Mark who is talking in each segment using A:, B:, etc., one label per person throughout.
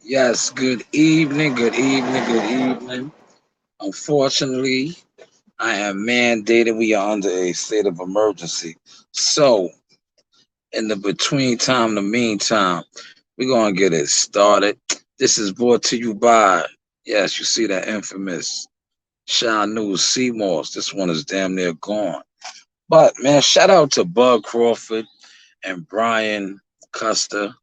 A: Yes, good evening, good evening, good evening. Unfortunately, I am mandated. We are under a state of emergency. So, in the between time, the meantime, we're going to get it started. This is brought to you by, yes, you see that infamous Shanewz Seamoss. This one is damn near gone. But, man, shout out to Bud Crawford and Brian Custer.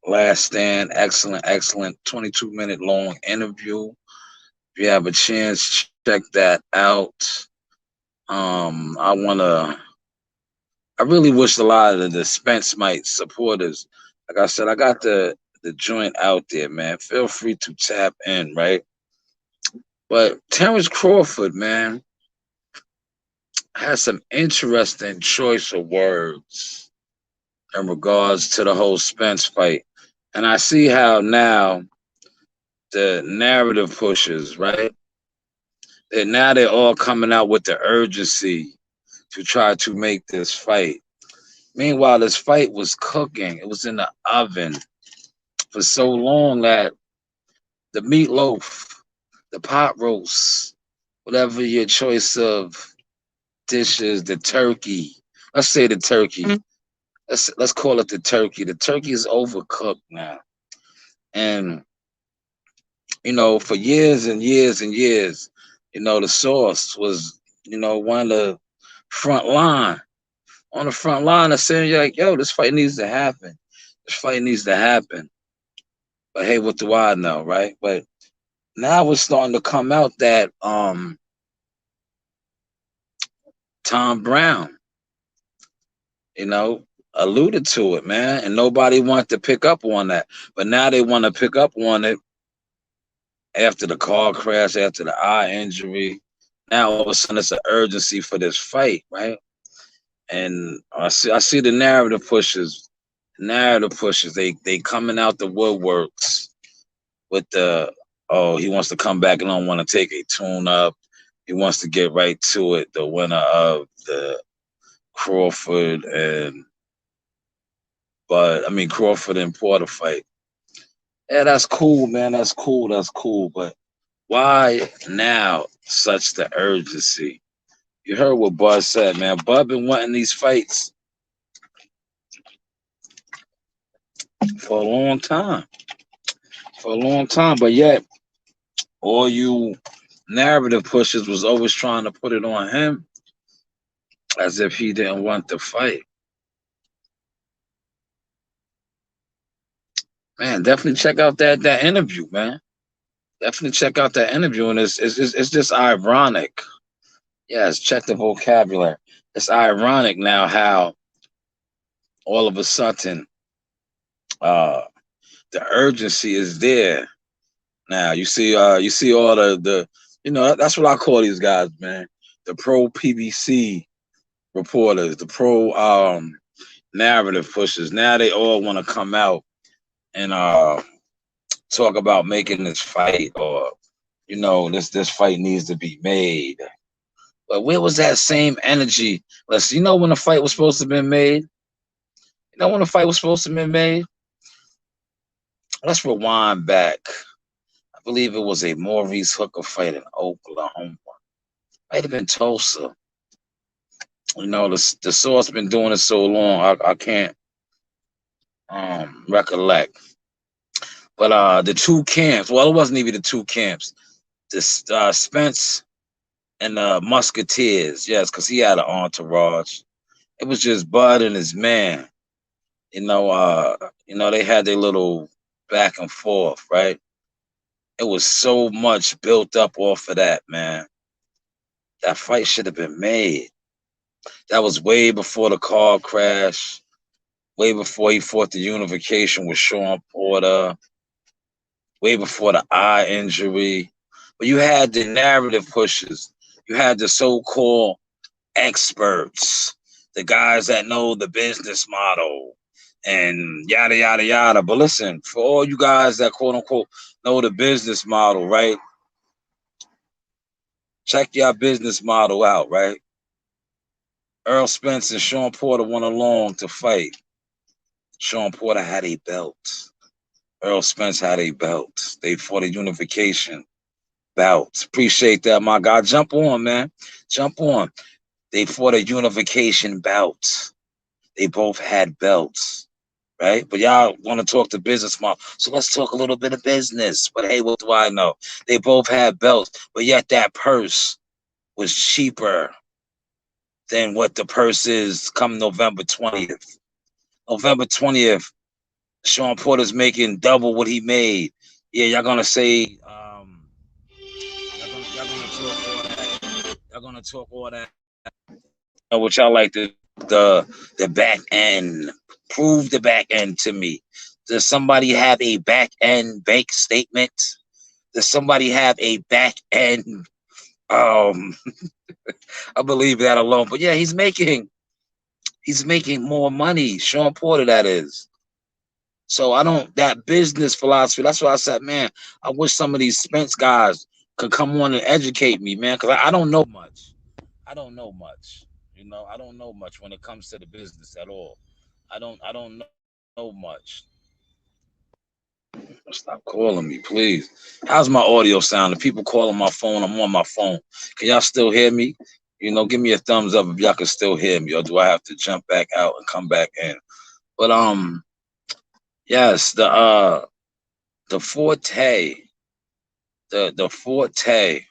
A: Last Stand, excellent, excellent 22-minute long interview. If you have a chance, check that out. I really wish a lot of the Spence Mite supporters, like I said, I got the joint out there, man. Feel free to tap in, right? But Terrence Crawford, man, has some interesting choice of words in regards to the whole Spence fight. And I see how now the narrative pushes, right? And now they're all coming out with the urgency to try to make this fight. Meanwhile, this fight was cooking. It was in the oven for so long that the meatloaf, the pot roast, whatever your choice of dishes, the turkey. Let's say the turkey. Let's call it the turkey. The turkey is overcooked now. And for years and years and years, the sauce was, one of the front line on the front line of saying, you're like, yo, this fight needs to happen. This fight needs to happen. But hey, what do I know, right? But now it's starting to come out that Tom Brown, you know, alluded to it, man, and nobody wanted to pick up on that. But now they want to pick up on it after the car crash, after the eye injury. Now all of a sudden it's an urgency for this fight, right? And I see the narrative pushes. Narrative pushes. They coming out the woodworks with the he wants to come back and don't want to take a tune up. He wants to get right to it. The winner of the Crawford and Crawford and Porter fight. Yeah, that's cool, man. That's cool. That's cool. But why now such the urgency? You heard what Bud said, man. Bud been wanting these fights for a long time. For a long time. But yet all you narrative pushers was always trying to put it on him as if he didn't want the fight. Man, definitely check out that interview, man. Definitely check out that interview, and it's just ironic. Yes, check the vocabulary. It's ironic now how all of a sudden uh the urgency is there. Now you see all the that's what I call these guys, man. The pro PBC reporters, the pro narrative pushers. Now they all want to come out and talk about making this fight, or this fight needs to be made. But where was that same energy? When the fight was supposed to have been made? When the fight was supposed to have been made? Let's rewind back. I believe it was a Maurice Hooker fight in Oklahoma. Might have been Tulsa. The source been doing it so long, I can't recollect. But the two camps, well, it wasn't even the two camps. The Spence and the Musketeers, yes, because he had an entourage. It was just Bud and his man. They had their little back and forth, right? It was so much built up off of that, man. That fight should have been made. That was way before the car crash, way before he fought the unification with Sean Porter, way before the eye injury. But you had the narrative pushes. You had the so-called experts, the guys that know the business model and yada, yada, yada. But listen, for all you guys that quote unquote know the business model, right? Check your business model out, right? Earl Spence and Sean Porter went along to fight. Sean Porter had a belt. Earl Spence had a belt. They fought a unification bout. Appreciate that, my guy. Jump on, man. Jump on. They fought a unification bout. They both had belts, right? But y'all want to talk to business model. So let's talk a little bit of business. But hey, what do I know? They both had belts, but yet that purse was cheaper than what the purse is come November 20th. November 20th, Sean Porter's making double what he made. Yeah, y'all gonna say, y'all gonna talk all that. Y'all gonna talk all that. What y'all like the back end? Prove the back end to me. Does somebody have a back end bank statement? Does somebody have a back end? Um, I believe that alone. But yeah, he's making more money. Sean Porter, that is. So I don't that business philosophy. That's why I said, man, I wish some of these Spence guys could come on and educate me, man, because I don't know much. I don't know much. You know, I don't know much when it comes to the business at all. I don't know much. Stop calling me, please. How's my audio sound? The people calling my phone, I'm on my phone. Can y'all still hear me? You know, give me a thumbs up if y'all can still hear me, or do I have to jump back out and come back in? But yes, the forte, the forte,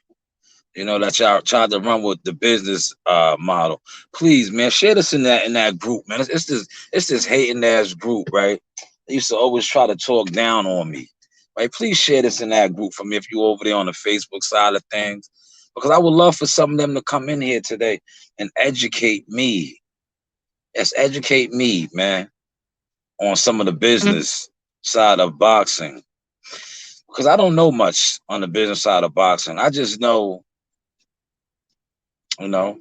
A: you know, that y'all tried to run with the business model. Please, man, share this in that group, man. It's this hating ass group, right? They used to always try to talk down on me. Right? Please share this in that group for me if you over there on the Facebook side of things. Because I would love for some of them to come in here today and educate me. Yes, educate me, man, on some of the business side of boxing. Because I don't know much on the business side of boxing. I just know, you know,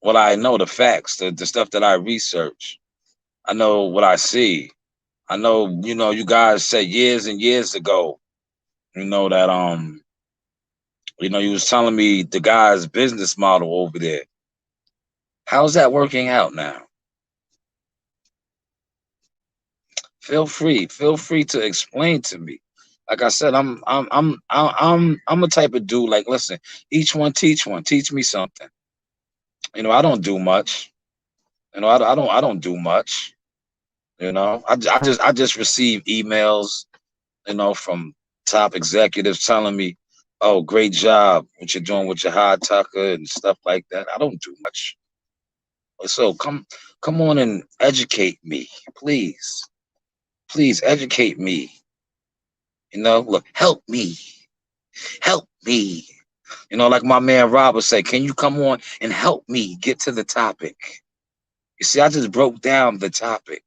A: what I know, the facts, the stuff that I research. I know what I see. I know, you know, you guys said years and years ago, you know, that you know, you was telling me the guy's business model over there. How's that working out now? Feel free to explain to me. Like I said, I'm a type of dude. Like, listen, each one teach one. Teach me something. You know, I don't do much. You know, I don't do much. You know, I just receive emails, you know, from top executives telling me, "Oh, great job, what you're doing with your hard tucker and stuff like that." I don't do much. So come on and educate me, please. Please educate me. You know, look, help me. You know, like my man Robert said, can you come on and help me get to the topic? You see, I just broke down the topic.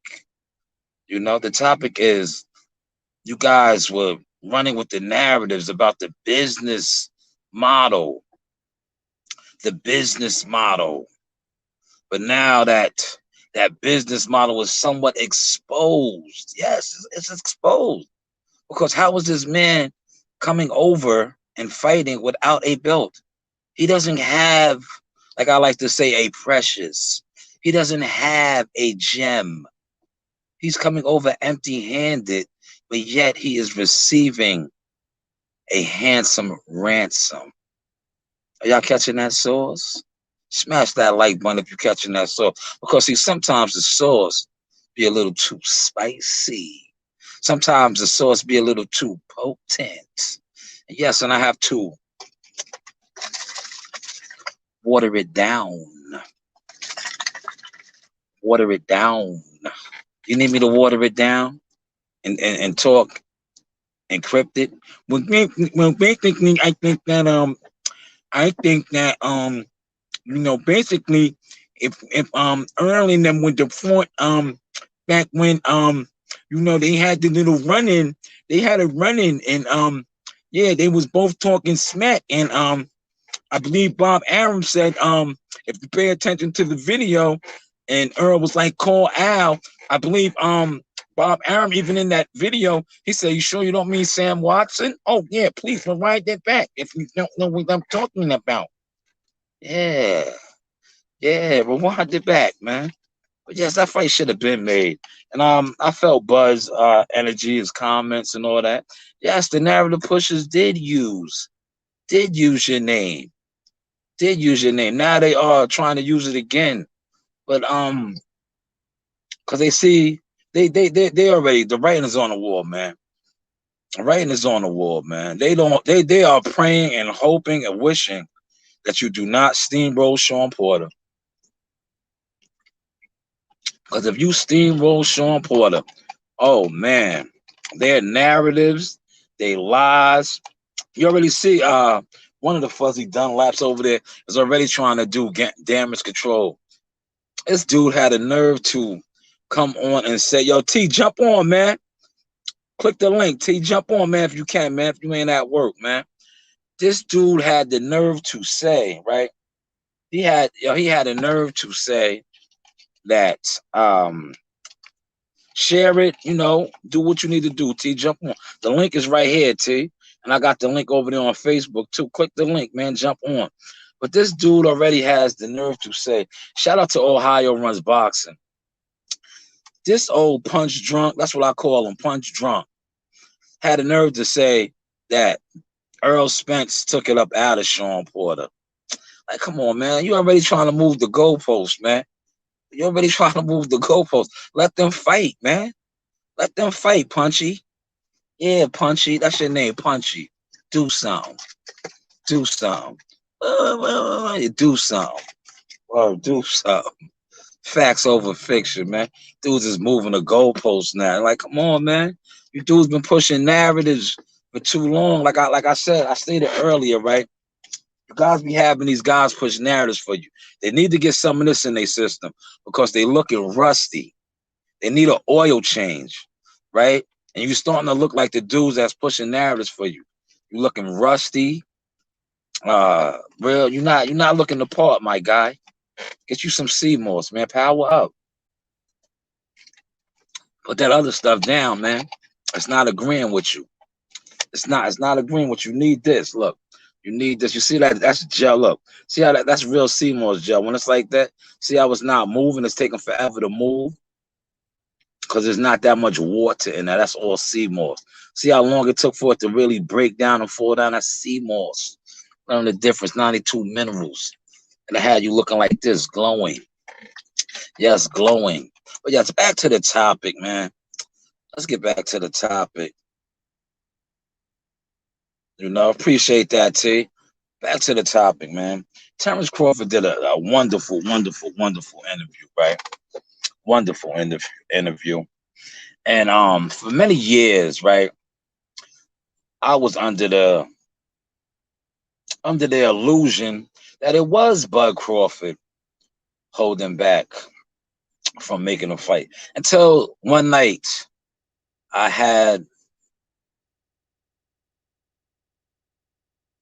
A: You know, the topic is you guys were running with the narratives about the model, the business model. But now that business model is somewhat exposed. Yes, it's exposed. Because how was this man coming over and fighting without a belt? He doesn't have, like I like to say, a precious. He doesn't have a gem. He's coming over empty-handed, but yet he is receiving a handsome ransom. Are y'all catching that sauce? Smash that like button if you're catching that sauce. Because see, sometimes the sauce be a little too spicy. Sometimes the sauce be a little too potent. Yes, and I have to water it down. Water it down. You need me to water it down and talk encrypted? Well, basically, I think that you know, basically, if early in them with the front back when you know they had the little run-in, they had a run-in and yeah, they was both talking smack and I believe Bob Arum said if you pay attention to the video and Earl was like call Al, I believe Bob Arum even in that video he said, you sure you don't mean Sam Watson? Oh yeah, please provide that back if you don't know what I'm talking about. Yeah, rewind it back, man. But yes, that fight should have been made. And I felt Buzz energy, his comments and all that. Yes, the narrative pushers did use your name. Did use your name. Now they are trying to use it again. But because they see they already the writing is on the wall, man. The writing is on the wall, man. They are praying and hoping and wishing that you do not steamroll Sean Porter. Because if you steamroll Sean Porter, oh man, their narratives, they lies. You already see one of the fuzzy Dunlaps over there is already trying to do damage control. This dude had a nerve to come on and say, yo, T, jump on, man. Click the link. T, jump on, man, if you can, man, if you ain't at work, man. This dude had the nerve to say, right? He had a nerve to say that share it, do what you need to do, T. Jump on. The link is right here, T. And I got the link over there on Facebook too. Click the link, man. Jump on. But this dude already has the nerve to say, shout out to Ohio Runs Boxing. This old punch drunk, that's what I call him, punch drunk, had the nerve to say that Earl Spence took it up out of Sean Porter. Like, come on, man. You already trying to move the goalpost, man. You already trying to move the goalpost. Let them fight, man. Let them fight, Punchy. Yeah, Punchy. That's your name, Punchy. Do something. Do something. Do something. Oh, do something. Facts over fiction, man. Dudes is moving the goalposts now. Like, come on, man. You dudes been pushing narratives for too long. Like I said, I stated earlier, right? You guys be having these guys push narratives for you. They need to get some of this in their system because they looking rusty. They need an oil change, right? And you starting to look like the dudes that's pushing narratives for you. You looking rusty. You're not looking the part, my guy. Get you some CMOS, man. Power up. Put that other stuff down, man. It's not agreeing with you. It's not agreeing with you. You need this. Look. You need this. You see that? That's gel. Look. See how that's real CMOS gel. When it's like that, see how it's not moving. It's taking forever to move because there's not that much water in there. That's all CMOS. See how long it took for it to really break down and fall down? That's CMOS. Learn the difference. 92 minerals. And it had you looking like this, glowing. Yes, glowing. But yes, back to the topic, man. Let's get back to the topic. Appreciate that, T. Back to the topic, man. Terrence Crawford did a wonderful, wonderful, wonderful interview, right? Wonderful interview. And for many years, right, I was under the illusion that it was Bud Crawford holding back from making a fight. Until one night I had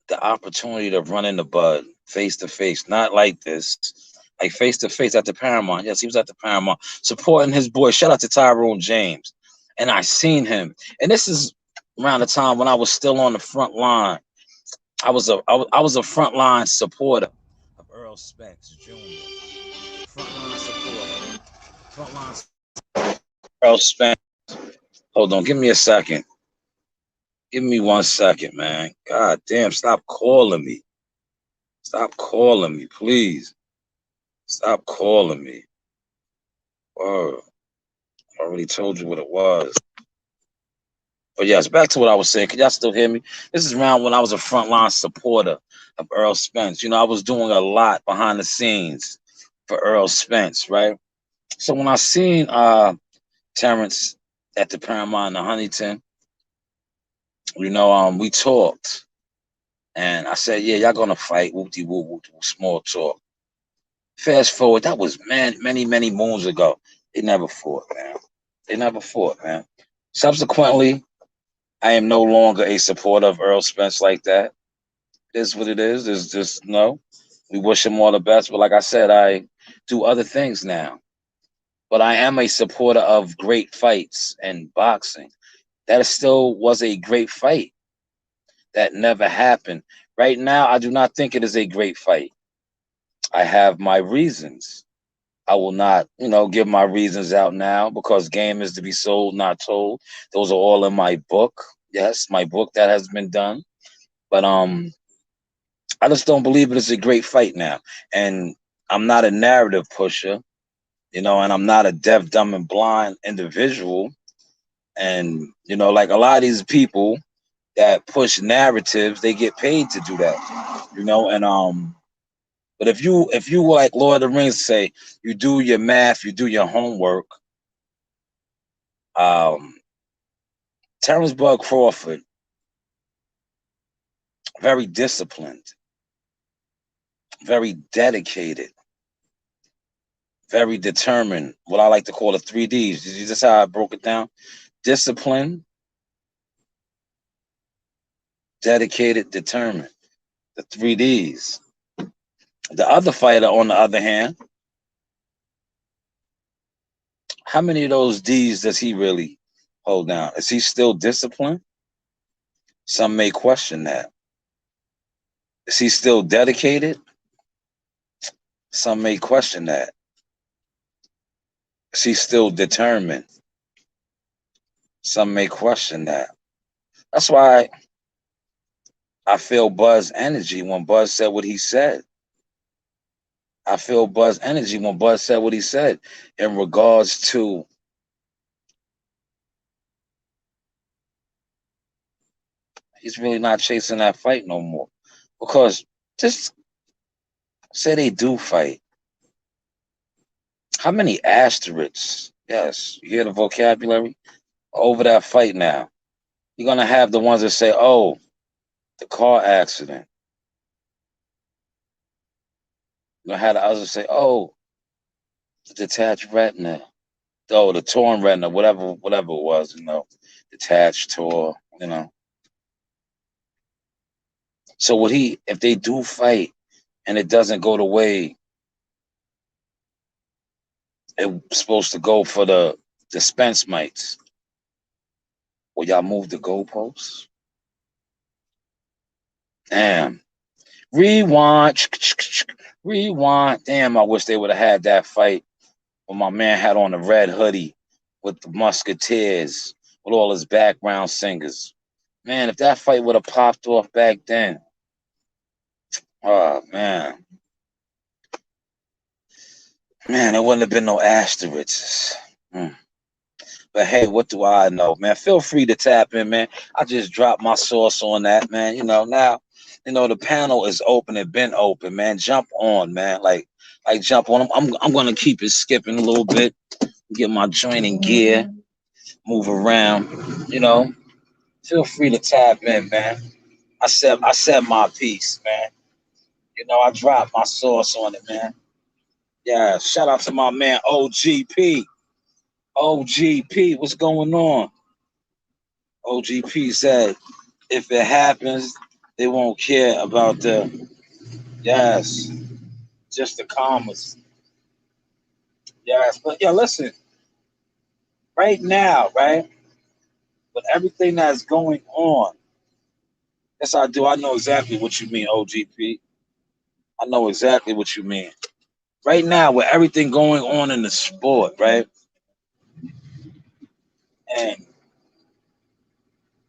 A: the opportunity to run into Bud face to face, not like this, like face to face at the Paramount. Yes, he was at the Paramount supporting his boy. Shout out to Tyrone James. And I seen him. And this is around the time when I was still on the front line. I was a frontline supporter of Earl Spence Jr. Frontline supporter. Frontline Earl Spence. Hold on, give me a second. Give me 1 second, man. God damn, stop calling me. Stop calling me, please. Stop calling me. Whoa. I already told you what it was. But yes, back to what I was saying. Can y'all still hear me? This is around when I was a frontline supporter of Earl Spence. I was doing a lot behind the scenes for Earl Spence, right? So when I seen Terrence at the Paramount in Huntington, we talked. And I said, yeah, y'all gonna fight. Whoop-de-whoop, small talk. Fast forward, that was many, many moons ago. They never fought, man. Subsequently, I am no longer a supporter of Earl Spence like that. It is what it is. There's just no. We wish him all the best. But like I said, I do other things now. But I am a supporter of great fights and boxing. That still was a great fight. That never happened. Right now, I do not think it is a great fight. I have my reasons. I will not, give my reasons out now because game is to be sold, not told. Those are all in my book. Yes, my book that has been done. But I just don't believe it is a great fight now. And I'm not a narrative pusher, and I'm not a deaf, dumb, and blind individual. And like a lot of these people that push narratives, they get paid to do that. And but if you like Lord of the Rings say, you do your math, you do your homework. Um, Terrence Bud Crawford, very disciplined, very dedicated, very determined. What I like to call the 3Ds. This is how I broke it down: disciplined, dedicated, determined. The 3Ds. The other fighter, on the other hand, how many of those D's does he really hold down? Is he still disciplined? Some may question that. Is he still dedicated? Some may question that. Is he still determined? Some may question that. That's why I feel Buzz energy when Buzz said what he said. I feel Buzz energy when Buzz said what he said in regards to he's really not chasing that fight no more. Because just say they do fight. How many asterisks? Yes, you hear the vocabulary over that fight now. You're gonna have the ones that say, "Oh, the car accident." You're gonna have the others say, "Oh, the detached retina." Oh, the torn retina, whatever it was, detached, tore. So if they do fight and it doesn't go the way it's supposed to go for the dispense mites, will y'all move the goalposts? Damn. Rewind. Rewind. Damn, I wish they would have had that fight when my man had on the red hoodie with the Musketeers, with all his background singers. Man, if that fight would have popped off back then, oh man. Man, there wouldn't have been no asterisks. But hey, what do I know, man? Feel free to tap in, man. I just dropped my source on that, man. Now, the panel is open and been open, man. Jump on, man. Like jump on. I'm gonna keep it skipping a little bit, get my joining gear, move around. Feel free to tap in, man. I said my piece, man. I dropped my source on it, man. Yeah, shout out to my man OGP. OGP, what's going on? OGP said, if it happens, they won't care about yes, just the commas. Yes, but yeah, listen, right now, right, with everything that's going on, yes, I do. I know exactly what you mean, OGP. I know exactly what you mean. Right now, with everything going on in the sport, right, and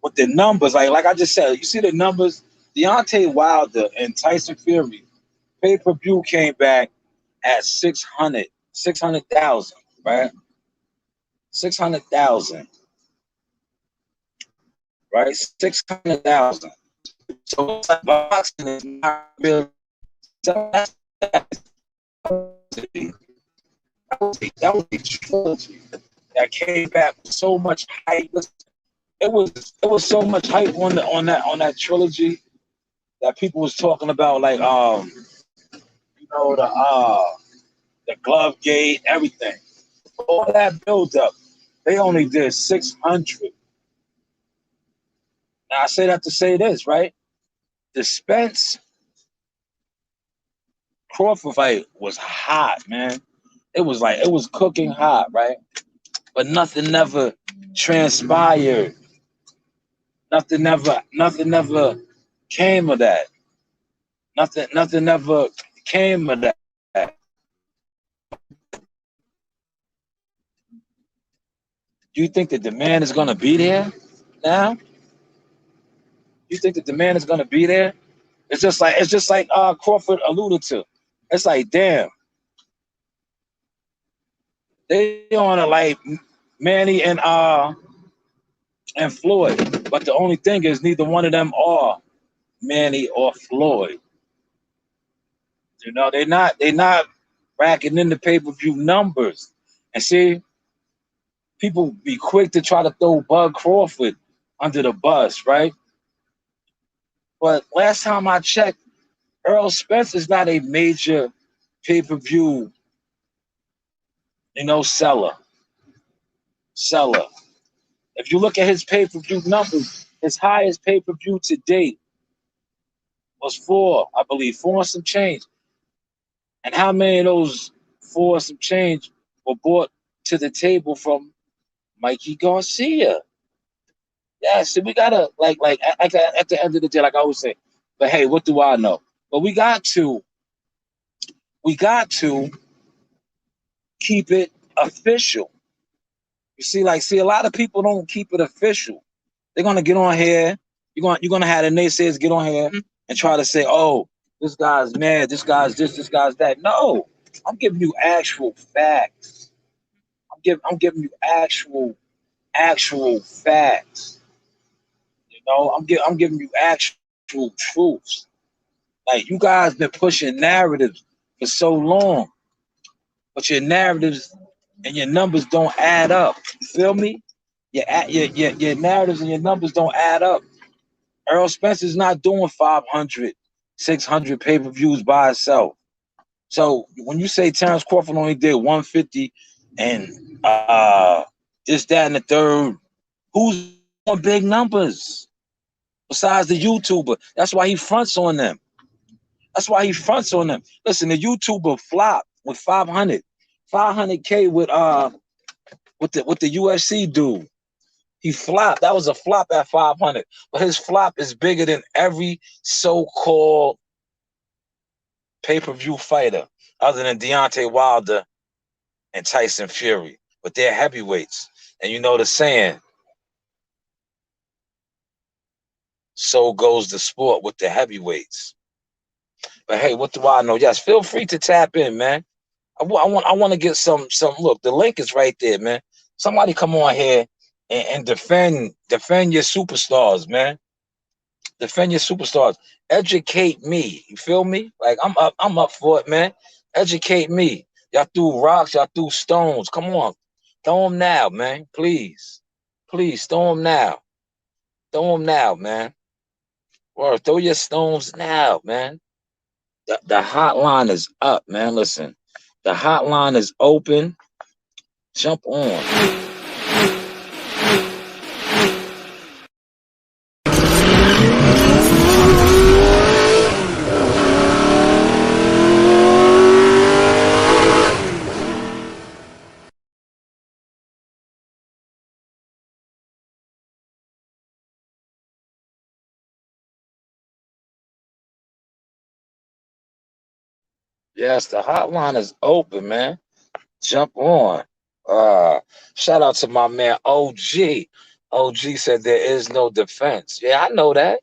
A: with the numbers, like I just said, you see the numbers. Deontay Wilder and Tyson Fury pay-per-view came back at 600,000, right? 600,000, right? 600,000. So it's like boxing is not really. That was a trilogy that came back with so much hype. It was so much hype on that trilogy that people was talking about, like the glove gate, everything. All that build up, they only did 600. Now I say that to say this, right? The Spence Crawford fight was hot, man. It was cooking hot, right? But nothing never transpired. Nothing never came of that. Nothing never came of that. Do you think the demand is gonna be there now? You think the demand is gonna be there? It's just like Crawford alluded to. It's like, damn, they on a like Manny and Floyd, but the only thing is neither one of them are Manny or Floyd. They're not racking in the pay-per-view numbers. And see, people be quick to try to throw Bud Crawford under the bus, right? But last time I checked, Earl Spence is not a major pay-per-view, seller. Seller. If you look at his pay-per-view numbers, his highest pay-per-view to date was I believe, four and some change. And how many of those four and some change were brought to the table from Mikey Garcia? Yeah, see, we gotta like at the end of the day, like I always say. But hey, what do I know? But we got to keep it official. You see, a lot of people don't keep it official. They're gonna get on here. You're gonna have the naysayers get on here and try to say, "Oh, this guy's mad. This guy's this. This guy's that." No, I'm giving you actual facts. I'm giving you actual facts. I'm giving you actual truths. Like, you guys been pushing narratives for so long, but your narratives and your numbers don't add up. You feel me? Your narratives and your numbers don't add up. Earl Spencer's not doing 500, 600 pay-per-views by itself. So when you say Terrence Crawford only did 150 and this, that, and the third, who's doing big numbers besides the YouTuber? That's why he fronts on them. Listen, the YouTuber flopped with 500K with the UFC dude. He flopped. That was a flop at 500. But his flop is bigger than every so-called pay-per-view fighter other than Deontay Wilder and Tyson Fury. But they're heavyweights. And you know the saying, so goes the sport with the heavyweights. But hey, what do I know? Yes, feel free to tap in, man. I want to get some look. The link is right there, man. Somebody come on here and defend your superstars, man. Defend your superstars. Educate me. You feel me? Like, I'm up for it, man. Educate me. Y'all threw rocks, y'all threw stones. Come on. Throw them now, man. Please. Please, throw them now. Throw them now, man. Or throw your stones now, man. The hotline is up, man. Listen. The hotline is open. Jump on. Yes, the hotline is open, man. Jump on. Shout out to my man OG. OG said there is no defense. Yeah, I know that.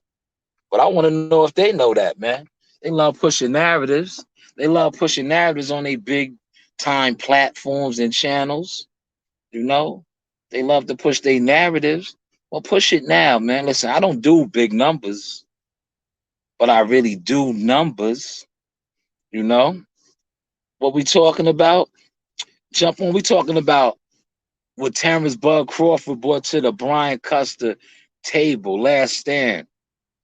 A: But I want to know if they know that, man. They love pushing narratives. They love pushing narratives on their big time platforms and channels. You know, they love to push their narratives. Well, push it now, man. Listen, I don't do big numbers, but I really do numbers. You know what we talking about? Jump on. We talking about what Terrence Bud Crawford brought to the Brian Custer table, last stand.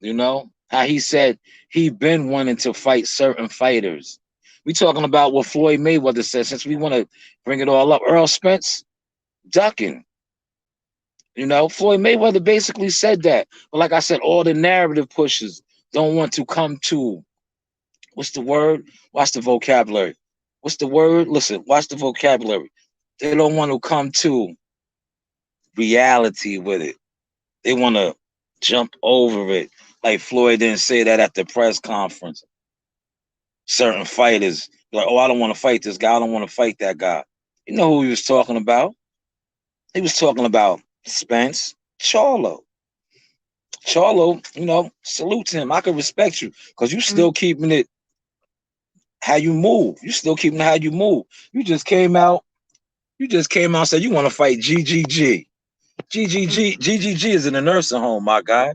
A: You know how he said he been wanting to fight certain fighters. We talking about what Floyd Mayweather said. Since we want to bring it all up, Earl Spence ducking. Floyd Mayweather basically said that. But like I said, all the narrative pushers don't want to come to, what's the word? Watch the vocabulary. What's the word? Listen, watch the vocabulary. They don't want to come to reality with it. They want to jump over it. Like Floyd didn't say that at the press conference. Certain fighters like, oh, I don't want to fight this guy. I don't want to fight that guy. You know who he was talking about. He was talking about Spence Charlo. Charlo, salute to him. I can respect you because you still keeping it how you move. You still keeping it how you move. You just came out. You just came out and said you want to fight GGG. GGG is in a nursing home, my guy.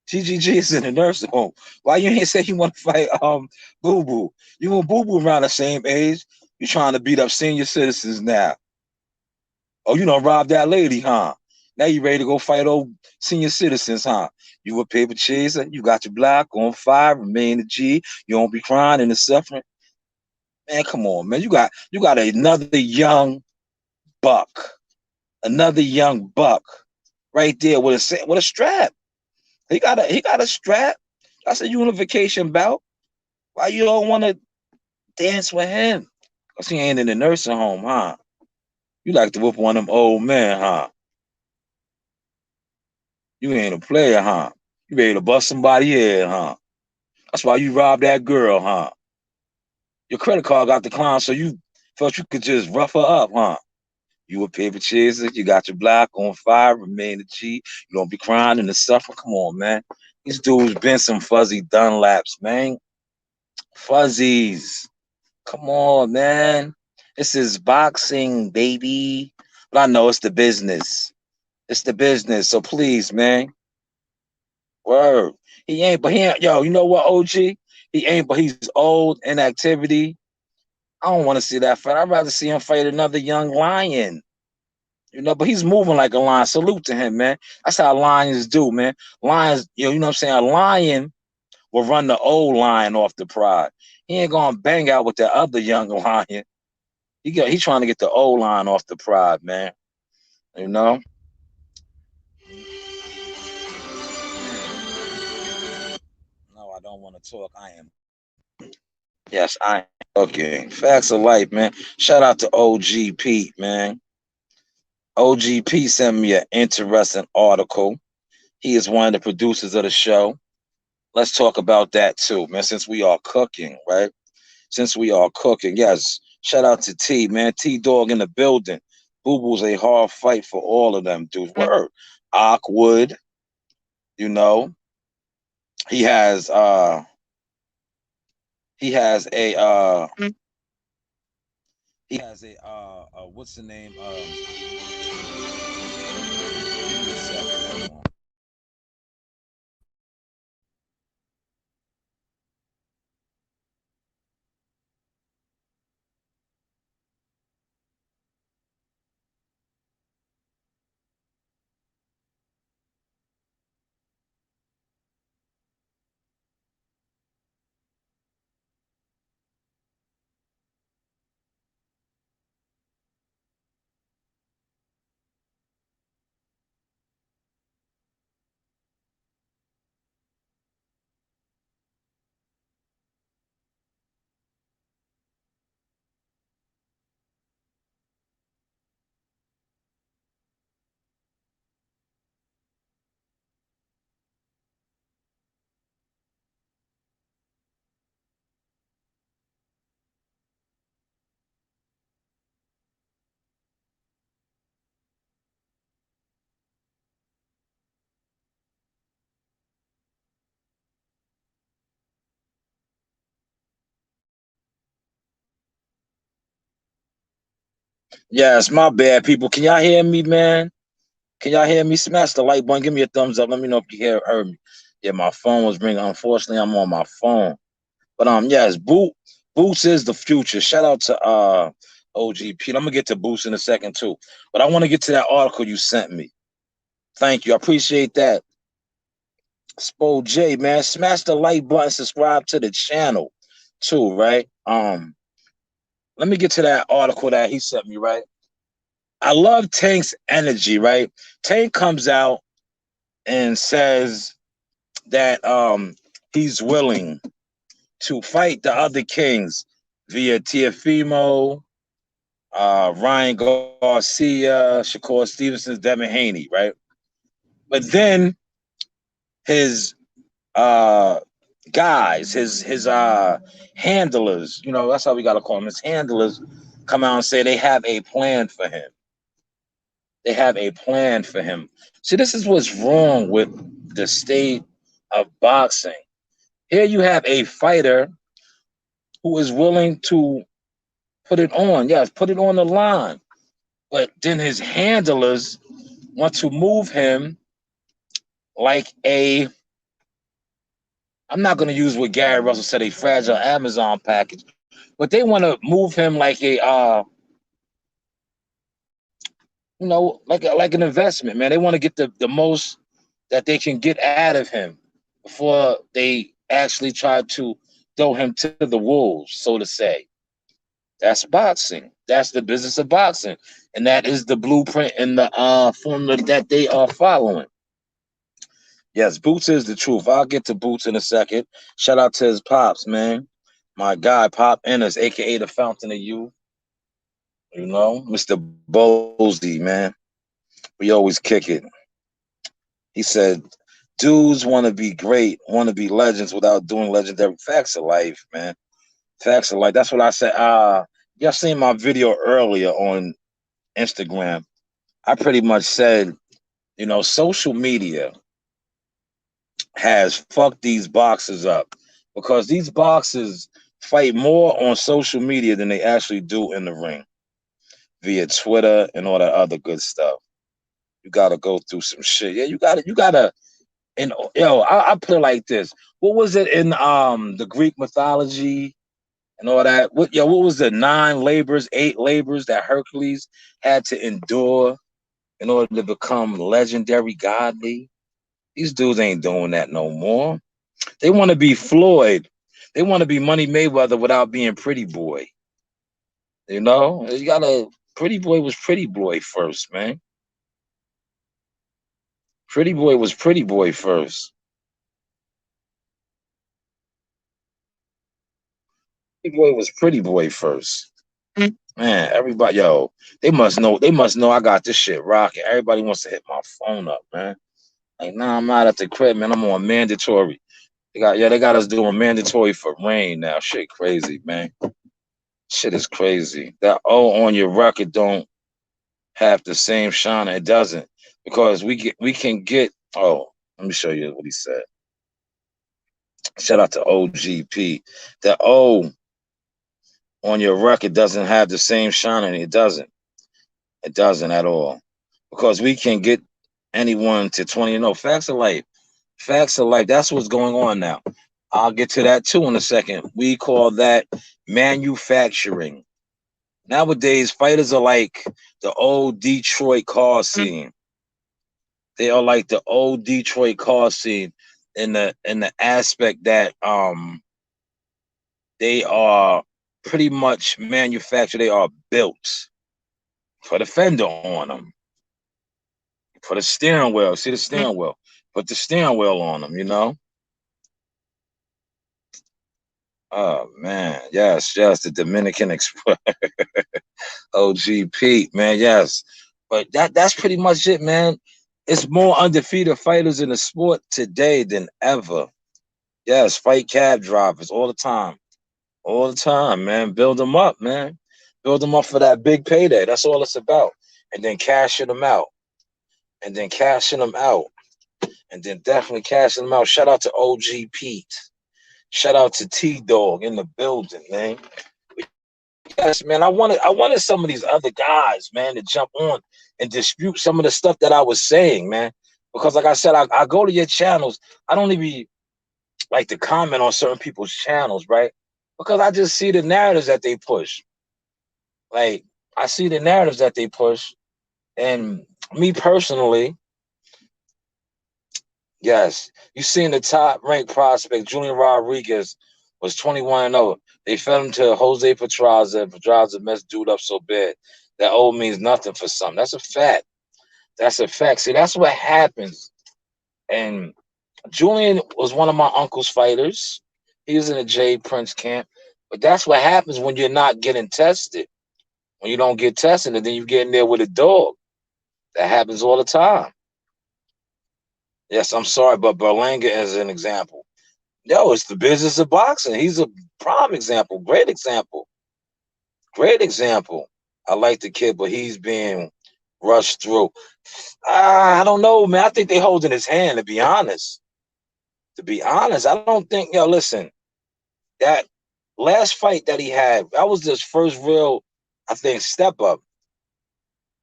A: GGG is in a nursing home. Why you ain't say you want to fight Boo Boo? You and Boo Boo around the same age. You trying to beat up senior citizens now. Oh, you done robbed that lady, huh? Now you ready to go fight old senior citizens, huh? You a paper chaser, you got your block on fire, remain a G, you don't be crying and the suffering. Man, come on, man. You got another young buck. Another young buck right there with a strap. He got a strap. That's a unification bout. Why you don't want to dance with him? Cause he ain't in the nursing home, huh? You like to whoop one of them old men, huh? You ain't a player, huh? You ready to bust somebody head, huh? That's why you robbed that girl, huh? Your credit card got declined, so you felt you could just rough her up, huh? You a paper chaser, you got your block on fire, remain a G. You don't be crying and the suffering. Come on, man. These dudes been some fuzzy Dunlaps, man. Fuzzies. Come on, man. This is boxing, baby. But I know it's the business. It's the business. So please, man. Word. Yo, you know what, OG? He ain't, but he's old, inactivity. I don't want to see that fight. I'd rather see him fight another young lion. But he's moving like a lion. Salute to him, man. That's how lions do, man. Lions, you know what I'm saying? A lion will run the old lion off the pride. He ain't gonna bang out with that other young lion. He trying to get the old lion off the pride, man. You know? No, I don't want to talk. I am. Yes, I am talking. Facts of life, man. Shout out to OG Pete, man. OGP sent me an interesting article. He is one of the producers of the show. Let's talk about that too, man. Since we are cooking, right? Since we are cooking, yes. Shout out to T, man. T Dog in the building. Boo Boo's a hard fight for all of them, dudes. Word. Awkward, you know. He has uh he has a what's the name? Yes, my bad, people. Can y'all hear me, man? Can y'all hear me? Smash the like button. Give me a thumbs up. Let me know if you heard me. Yeah, my phone was ringing. Unfortunately, I'm on my phone. But yes, Boots is the future. Shout out to OG Pete. I'm gonna get to Boots in a second too. But I want to get to that article you sent me. Thank you. I appreciate that. Spo J, man. Smash the like button, subscribe to the channel too, right? Let me get to that article that he sent me, right? I love Tank's energy, right? Tank comes out and says that he's willing to fight the other kings via Tiafimo, Ryan Garcia, Shakur Stevenson, Devin Haney, right? But then his uh guys, his handlers, that's how we gotta call them, his handlers come out and say they have a plan for him. They have a plan for him. See, this is what's wrong with the state of boxing. Here you have a fighter who is willing to put it on, yes, put it on the line. But then his handlers want to move him like a, I'm not going to use what Gary Russell said, a fragile Amazon package, but they want to move him like a, like an investment, man. They want to get the most that they can get out of him before they actually try to throw him to the wolves, so to say. That's boxing. That's the business of boxing, and that is the blueprint and the formula that they are following. Yes, Boots is the truth. I'll get to Boots in a second. Shout out to his pops, man. My guy, Pop Ennis, aka the Fountain of Youth. You know, Mr. Bosey, man. We always kick it. He said, dudes want to be great, want to be legends without doing legendary facts of life, man. Facts of life. That's what I said. Y'all seen my video earlier on Instagram. I pretty much said, social media has fucked these boxers up because these boxers fight more on social media than they actually do in the ring via Twitter and all that other good stuff. You gotta go through some shit. Yeah, you gotta. And I put it like this: what was it in the Greek mythology and all that? What was the 8 labors that Hercules had to endure in order to become legendary, godly? These dudes ain't doing that no more. They want to be Floyd. They want to be Money Mayweather without being Pretty Boy. You gotta. Pretty Boy was Pretty Boy first, man. Pretty Boy was Pretty Boy first. Pretty Boy was Pretty Boy first. Man, everybody, they must know. They must know I got this shit rocking. Everybody wants to hit my phone up, man. Like, nah, I'm not at the crib, man. I'm on mandatory. They got us doing mandatory for rain now. Shit crazy, man. Shit is crazy. That O on your record don't have the same shine. It doesn't. Because we can get, let me show you what he said. Shout out to OGP. The O on your record doesn't have the same shine, and it doesn't. It doesn't at all. Because we can get anyone to 20. No, facts of life. Facts of life. That's what's going on now. I'll get to that too in a second. We call that manufacturing. Nowadays, fighters are like the old Detroit car scene. They are like the old Detroit car scene in the aspect that they are pretty much manufactured. They are built. Put a fender on them. Put a steering wheel. See the steering wheel? Put the steering wheel on them, Oh man, yes, the Dominican Express. OGP, man, yes. But that's pretty much it, man. It's more undefeated fighters in the sport today than ever. Yes, fight cab drivers all the time. All the time, man. Build them up, man. Build them up for that big payday. That's all it's about. And then cashing them out. And then cashing them out. And then definitely cashing them out. Shout out to OG Pete. Shout out to T-Dog in the building, man. Yes, man. I wanted some of these other guys, man, to jump on and dispute some of the stuff that I was saying, man. Because like I said, I go to your channels. I don't even like to comment on certain people's channels, right? Because I just see the narratives that they push. Like, I see the narratives that they push. And me personally, yes, you seen the top ranked prospect, Julian Rodriguez, was 21-0. They fed him to Jose Pedraza, and Pedraza messed dude up so bad that old means nothing for some. That's a fact. That's a fact. See, that's what happens. And Julian was one of my uncle's fighters. He was in the Jay Prince camp. But that's what happens when you're not getting tested. When you don't get tested, and then you get in there with a dog. That happens all the time. Yes, I'm sorry, but Berlanga is an example. It's the business of boxing. He's a prime example. Great example. Great example. I like the kid, but he's being rush through. I don't know, man. I think they holding his hand, to be honest. To be honest, I don't think, yo, listen, that last fight that he had, that was his first real, I think, step up.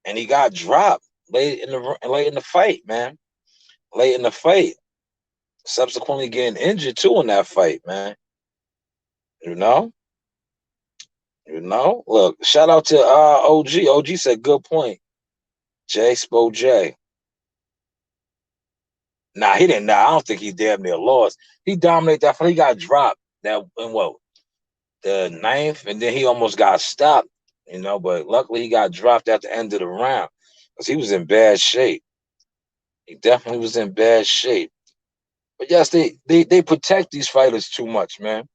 A: And he got dropped late in the fight, man. Late in the fight. Subsequently getting injured too in that fight, man. You know? You know? Look, shout out to OG. OG said good point. J Spo J. Nah, he didn't. Nah, I don't think he damn near lost. He dominated that fight. He got dropped that in what, the ninth, and then he almost got stopped, you know, but luckily he got dropped at the end of the round because he was in bad shape. He definitely was in bad shape. But yes, they protect these fighters too much, man.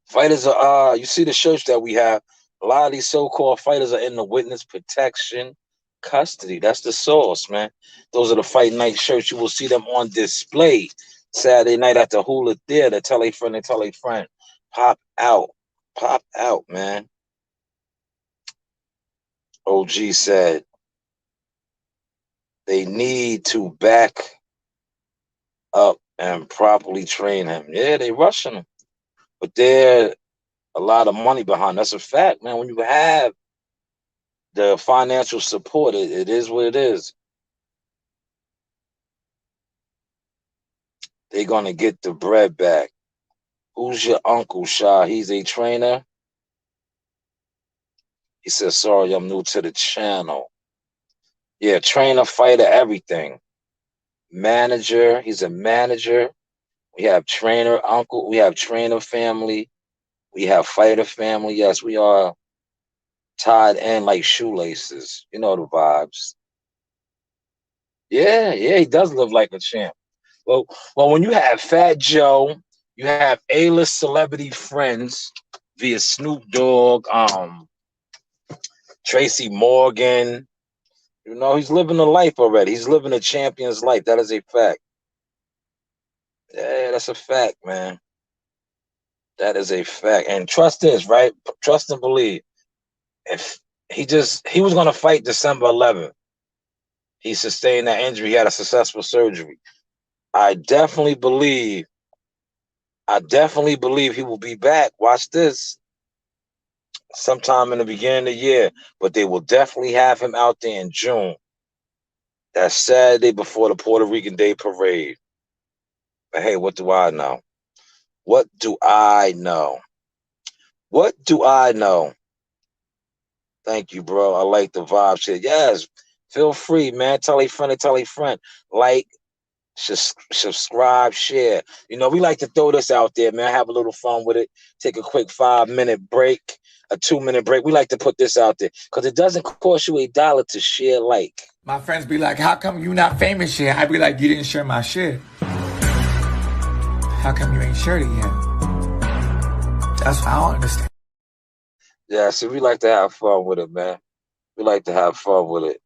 A: Fighters are you see the shirts that we have, a lot of these so-called fighters are in the witness protection custody. That's the source, man. Those are the fight night shirts. You will see them on display Saturday night at the Hula Theater. Tell a friend and tell a friend. Pop out. Pop out, man. OG said they need to back up and properly train him. Yeah, they rushing him. But there's a lot of money behind. That's a fact, man. When you have the financial support, it is what it is. They're gonna get the bread back. Who's your uncle, Shah? He's a trainer. He says, sorry, I'm new to the channel. Yeah, trainer, fighter, everything. Manager, he's a manager. We have trainer, uncle. We have trainer family. We have fighter family. Yes, we are tied in like shoelaces. You know the vibes. Yeah, yeah, he does live like a champ. Well, when you have Fat Joe, you have A-list celebrity friends via Snoop Dogg, Tracy Morgan. You know, he's living a life already. He's living a champion's life. That is a fact. Yeah, that's a fact, man. That is a fact. And trust this, right? Trust and believe. If he was gonna fight December 11th. He sustained that injury. He had a successful surgery. I definitely believe he will be back. Watch this. Sometime in the beginning of the year. But they will definitely have him out there in June. That's Saturday before the Puerto Rican Day Parade. But hey, what do I know? What do I know? What do I know? Thank you, bro. I like the vibe shit. Yes, feel free, man. Tell a friend and tell a friend. Like, subscribe, share. You know, we like to throw this out there, man. Have a little fun with it. Take a quick 5-minute break, a 2-minute break. We like to put this out there because it doesn't cost you $1 to share. Like,
B: my friends be like, how come you not famous yet? I be like, you didn't share my shit. How come you ain't shared it yet? That's what I don't understand.
A: Yeah, see, we like to have fun with it, man. We like to have fun with it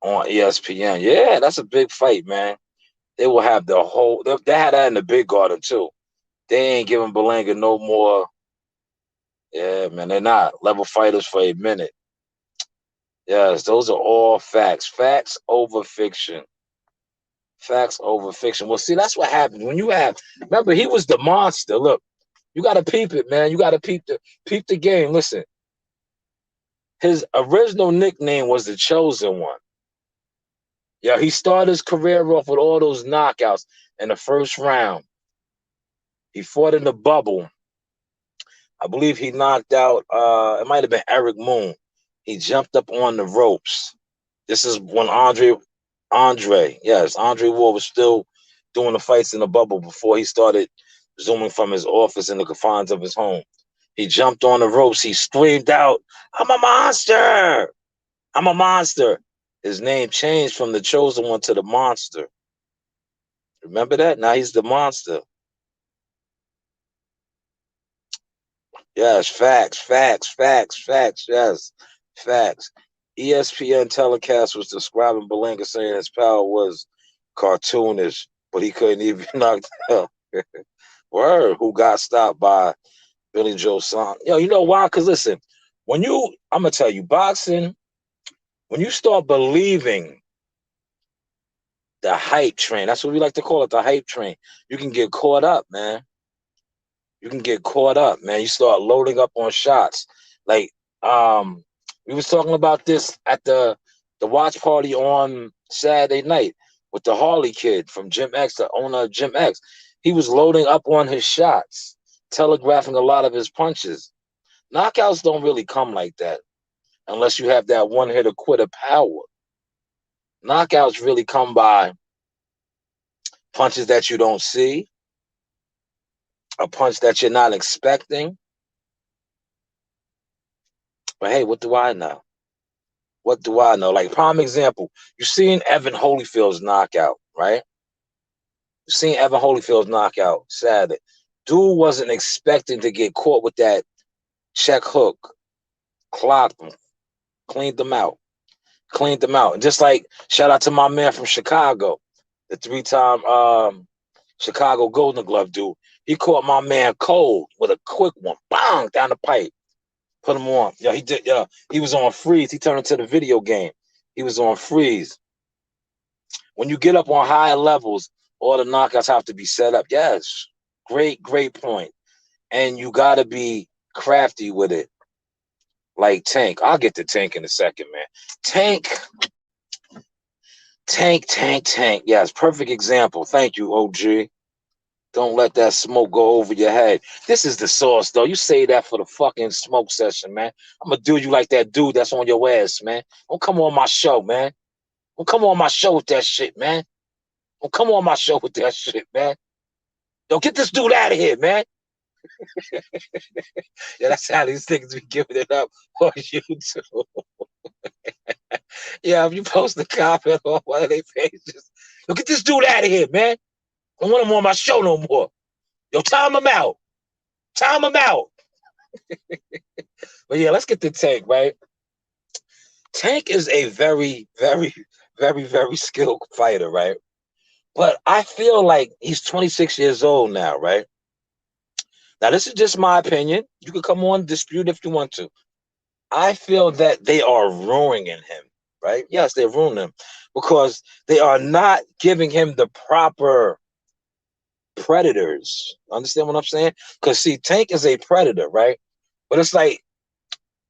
A: on ESPN. Yeah, that's a big fight, man. They will have the whole. They had that in the Big Garden too. They ain't giving Belanga no more. Yeah, man, they're not level fighters for a minute. Yes, those are all facts. Facts over fiction. Facts over fiction. Well, see, that's what happens when you have. Remember, he was the monster. Look, you got to peep it, man. You got to peep the game. Listen, his original nickname was the Chosen One. Yeah, he started his career off with all those knockouts in the first round. He fought in the bubble. I believe he knocked out, it might have been Eric Moon. He jumped up on the ropes. This is when Andre Ward was still doing the fights in the bubble before he started zooming from his office in the confines of his home. He jumped on the ropes. He screamed out, I'm a monster. I'm a monster. His name changed from the Chosen One to the Monster. Remember that? Now he's the Monster. Yes, facts. Yes, facts. ESPN telecast was describing Belanga saying his power was cartoonish, but he couldn't even knock down. Word, who got stopped by Billy Joe Son. Yo, you know why? Because listen, I'm going to tell you, boxing When you start believing the hype train, that's what we like to call it, the hype train, you can get caught up, man. You can get caught up, man. You start loading up on shots. Like, we was talking about this at the watch party on Saturday night with the Harley kid from Gym X, the owner of Gym X. He was loading up on his shots, telegraphing a lot of his punches. Knockouts don't really come like that unless you have that one hitter quitter power. Knockouts really come by punches that you don't see, a punch that you're not expecting. But hey, what do I know? What do I know? Like, prime example, you seen Evan Holyfield's knockout, right? You seen Evan Holyfield's knockout Saturday. Dude wasn't expecting to get caught with that check hook. Clocked him, cleaned them out, cleaned them out. And just like, shout out to my man from Chicago, the three-time Chicago Golden Glove dude. He caught my man cold with a quick one, bang, down the pipe. Put him on. Yeah, he did. Yeah, he was on freeze. He turned into the video game. He was on freeze. When you get up on higher levels, all the knockouts have to be set up. Yes, great point. And you got to be crafty with it. Like Tank. I'll get to Tank in a second, man. Tank. Yes, perfect example. Thank you, OG. Don't let that smoke go over your head. This is the sauce, though. You say that for the fucking smoke session, man. I'm going to do you like that dude that's on your ass, man. Don't come on my show, man. Don't come on my show with that shit, man. Don't come on my show with that shit, man. Don't get this dude out of here, man. Yeah, that's how these things be giving it up on YouTube. Yeah, if you post a comment on one of their pages, don't get this dude out of here, man. I don't want him on my show no more. Yo, time him out. Time him out. But yeah, let's get to Tank, right? Tank is a very skilled fighter, right? But I feel like he's 26 years old now, right? Now, this is just my opinion. You can come on, dispute if you want to. I feel that they are ruining him, right? Yes, they're ruining him because they are not giving him the proper predators. Understand what I'm saying? Because see, Tank is a predator, right? But it's like,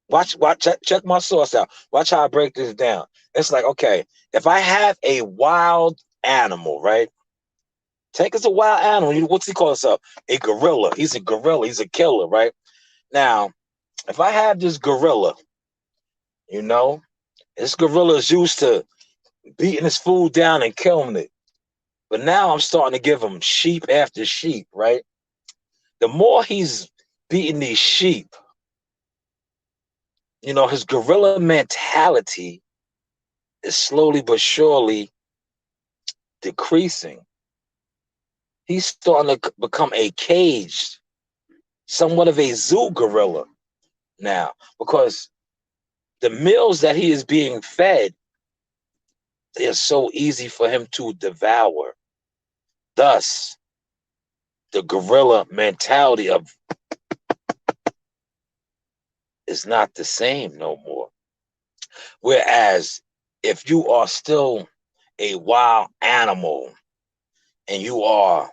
A: watch, check my source out. Watch how I break this down. It's like, okay, if I have a wild animal, right? Tank is a wild animal. What's he call himself? A gorilla. He's a gorilla. He's a killer, right? Now, if I have this gorilla, you know, this gorilla is used to beating his food down and killing it. But now I'm starting to give him sheep after sheep, right? The more he's beating these sheep, you know, his gorilla mentality is slowly but surely decreasing. He's starting to become a caged, somewhat of a zoo gorilla now, because the meals that he is being fed, they are so easy for him to devour. Thus, the gorilla mentality of is not the same no more. Whereas if you are still a wild animal and you are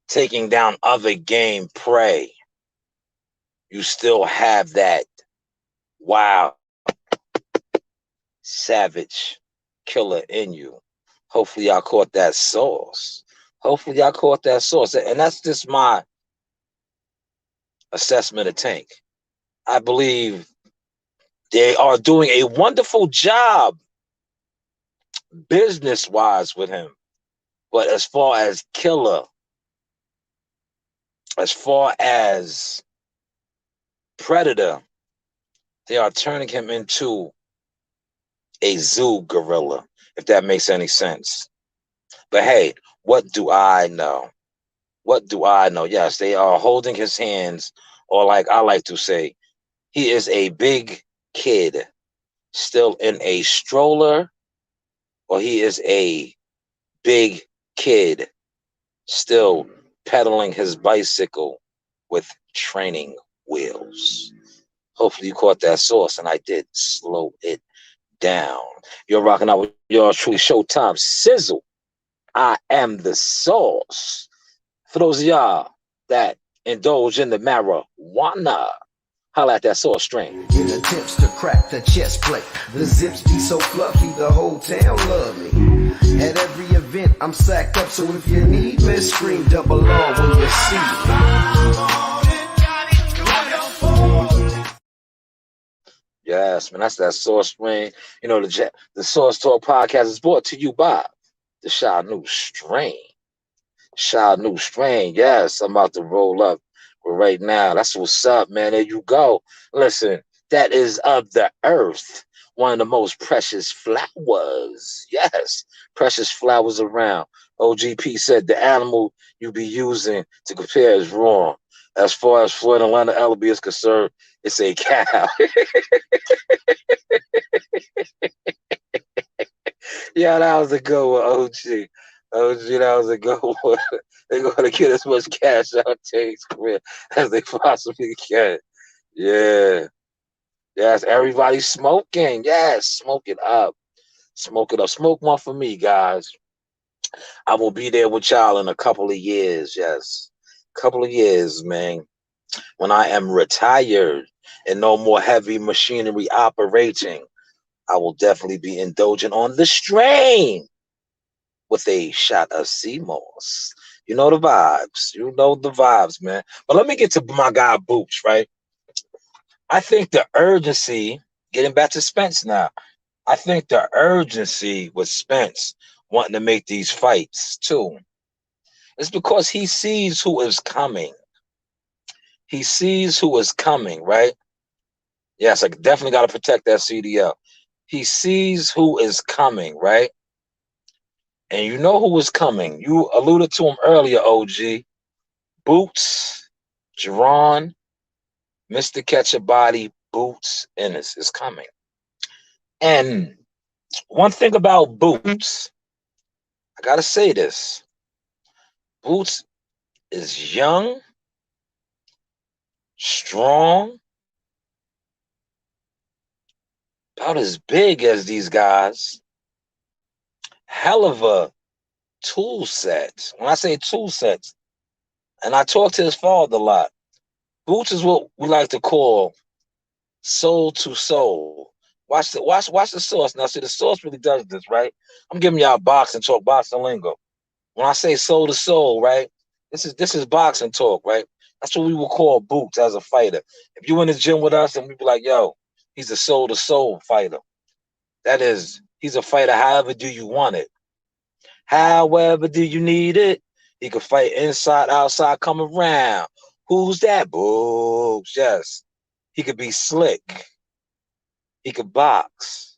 A: taking down other game prey, you still have that wild, savage killer in you. Hopefully y'all caught that sauce. Hopefully y'all caught that sauce. And that's just my assessment of Tank. I believe they are doing a wonderful job business-wise with him. But as far as killer, as far as predator, they are turning him into a zoo gorilla, if that makes any sense. But hey, what do I know? What do I know? Yes, they are holding his hands, or like I like to say, he is a big kid still in a stroller, or he is a big kid still pedaling his bicycle with training wheels. Hopefully you caught that sauce, and I did slow it
C: down. You're rocking out with yours truly, Showtime Sizzle. I am the sauce. For those of y'all that indulge in the marijuana, holla at that sauce string.
D: In attempts to crack the chest plate, the zips be so fluffy, the whole town love me. At every event, I'm sacked up, so if you need me, scream double R when you see me.
C: Yes, man, that's that sauce string. You know, the Sauce Talk podcast is brought to you by the Shanewz strain. Shanewz strain. Yes, I'm about to roll up right now. That's what's up, man. There you go. Listen, that is of the earth. One of the most precious flowers. Yes, precious flowers around. OGP said the animal you be using to compare is wrong. As far as Floyd and Atlanta Ellaby is concerned, it's a cow. Yeah, that was a good one, OG. OG, that was a good one. They're going to get as much cash out Tate's career as they possibly can. Yeah. Yes, everybody smoking. Yes, smoke it up. Smoke it up. Smoke one for me, guys. I will be there with y'all in a couple of years. Yes. Couple of years, man. When I am retired and no more heavy machinery operating, I will definitely be indulging on the strain with a shot of CMOS. You know the vibes. You know the vibes, man. But let me get to my guy Boots, right? I think the urgency, getting back to Spence now, I think the urgency with Spence wanting to make these fights too is because he sees who is coming. He sees who is coming, right? Yes, I definitely got to protect that CDL. He sees who is coming, right? And you know who is coming. You alluded to him earlier, OG. Boots, Jerron, Mr. Catch a Body, Boots, Ennis is coming. And one thing about Boots, I gotta say this. Boots is young, strong, about as big as these guys. Hell of a tool set. When I say tool sets, and I talk to his father a lot, Boots is what we like to call soul to soul. Watch the source. Now see the source really does this, right? I'm giving y'all boxing talk, boxing lingo. When I say soul to soul, right? This is boxing talk, right? That's what we would call Boots as a fighter. If you in the gym with us and we be like, yo, he's a soul to soul fighter. That is, he's a fighter however do you want it. However do you need it. He can fight inside, outside, come around. Who's that? Boots, yes. He could be slick. He could box.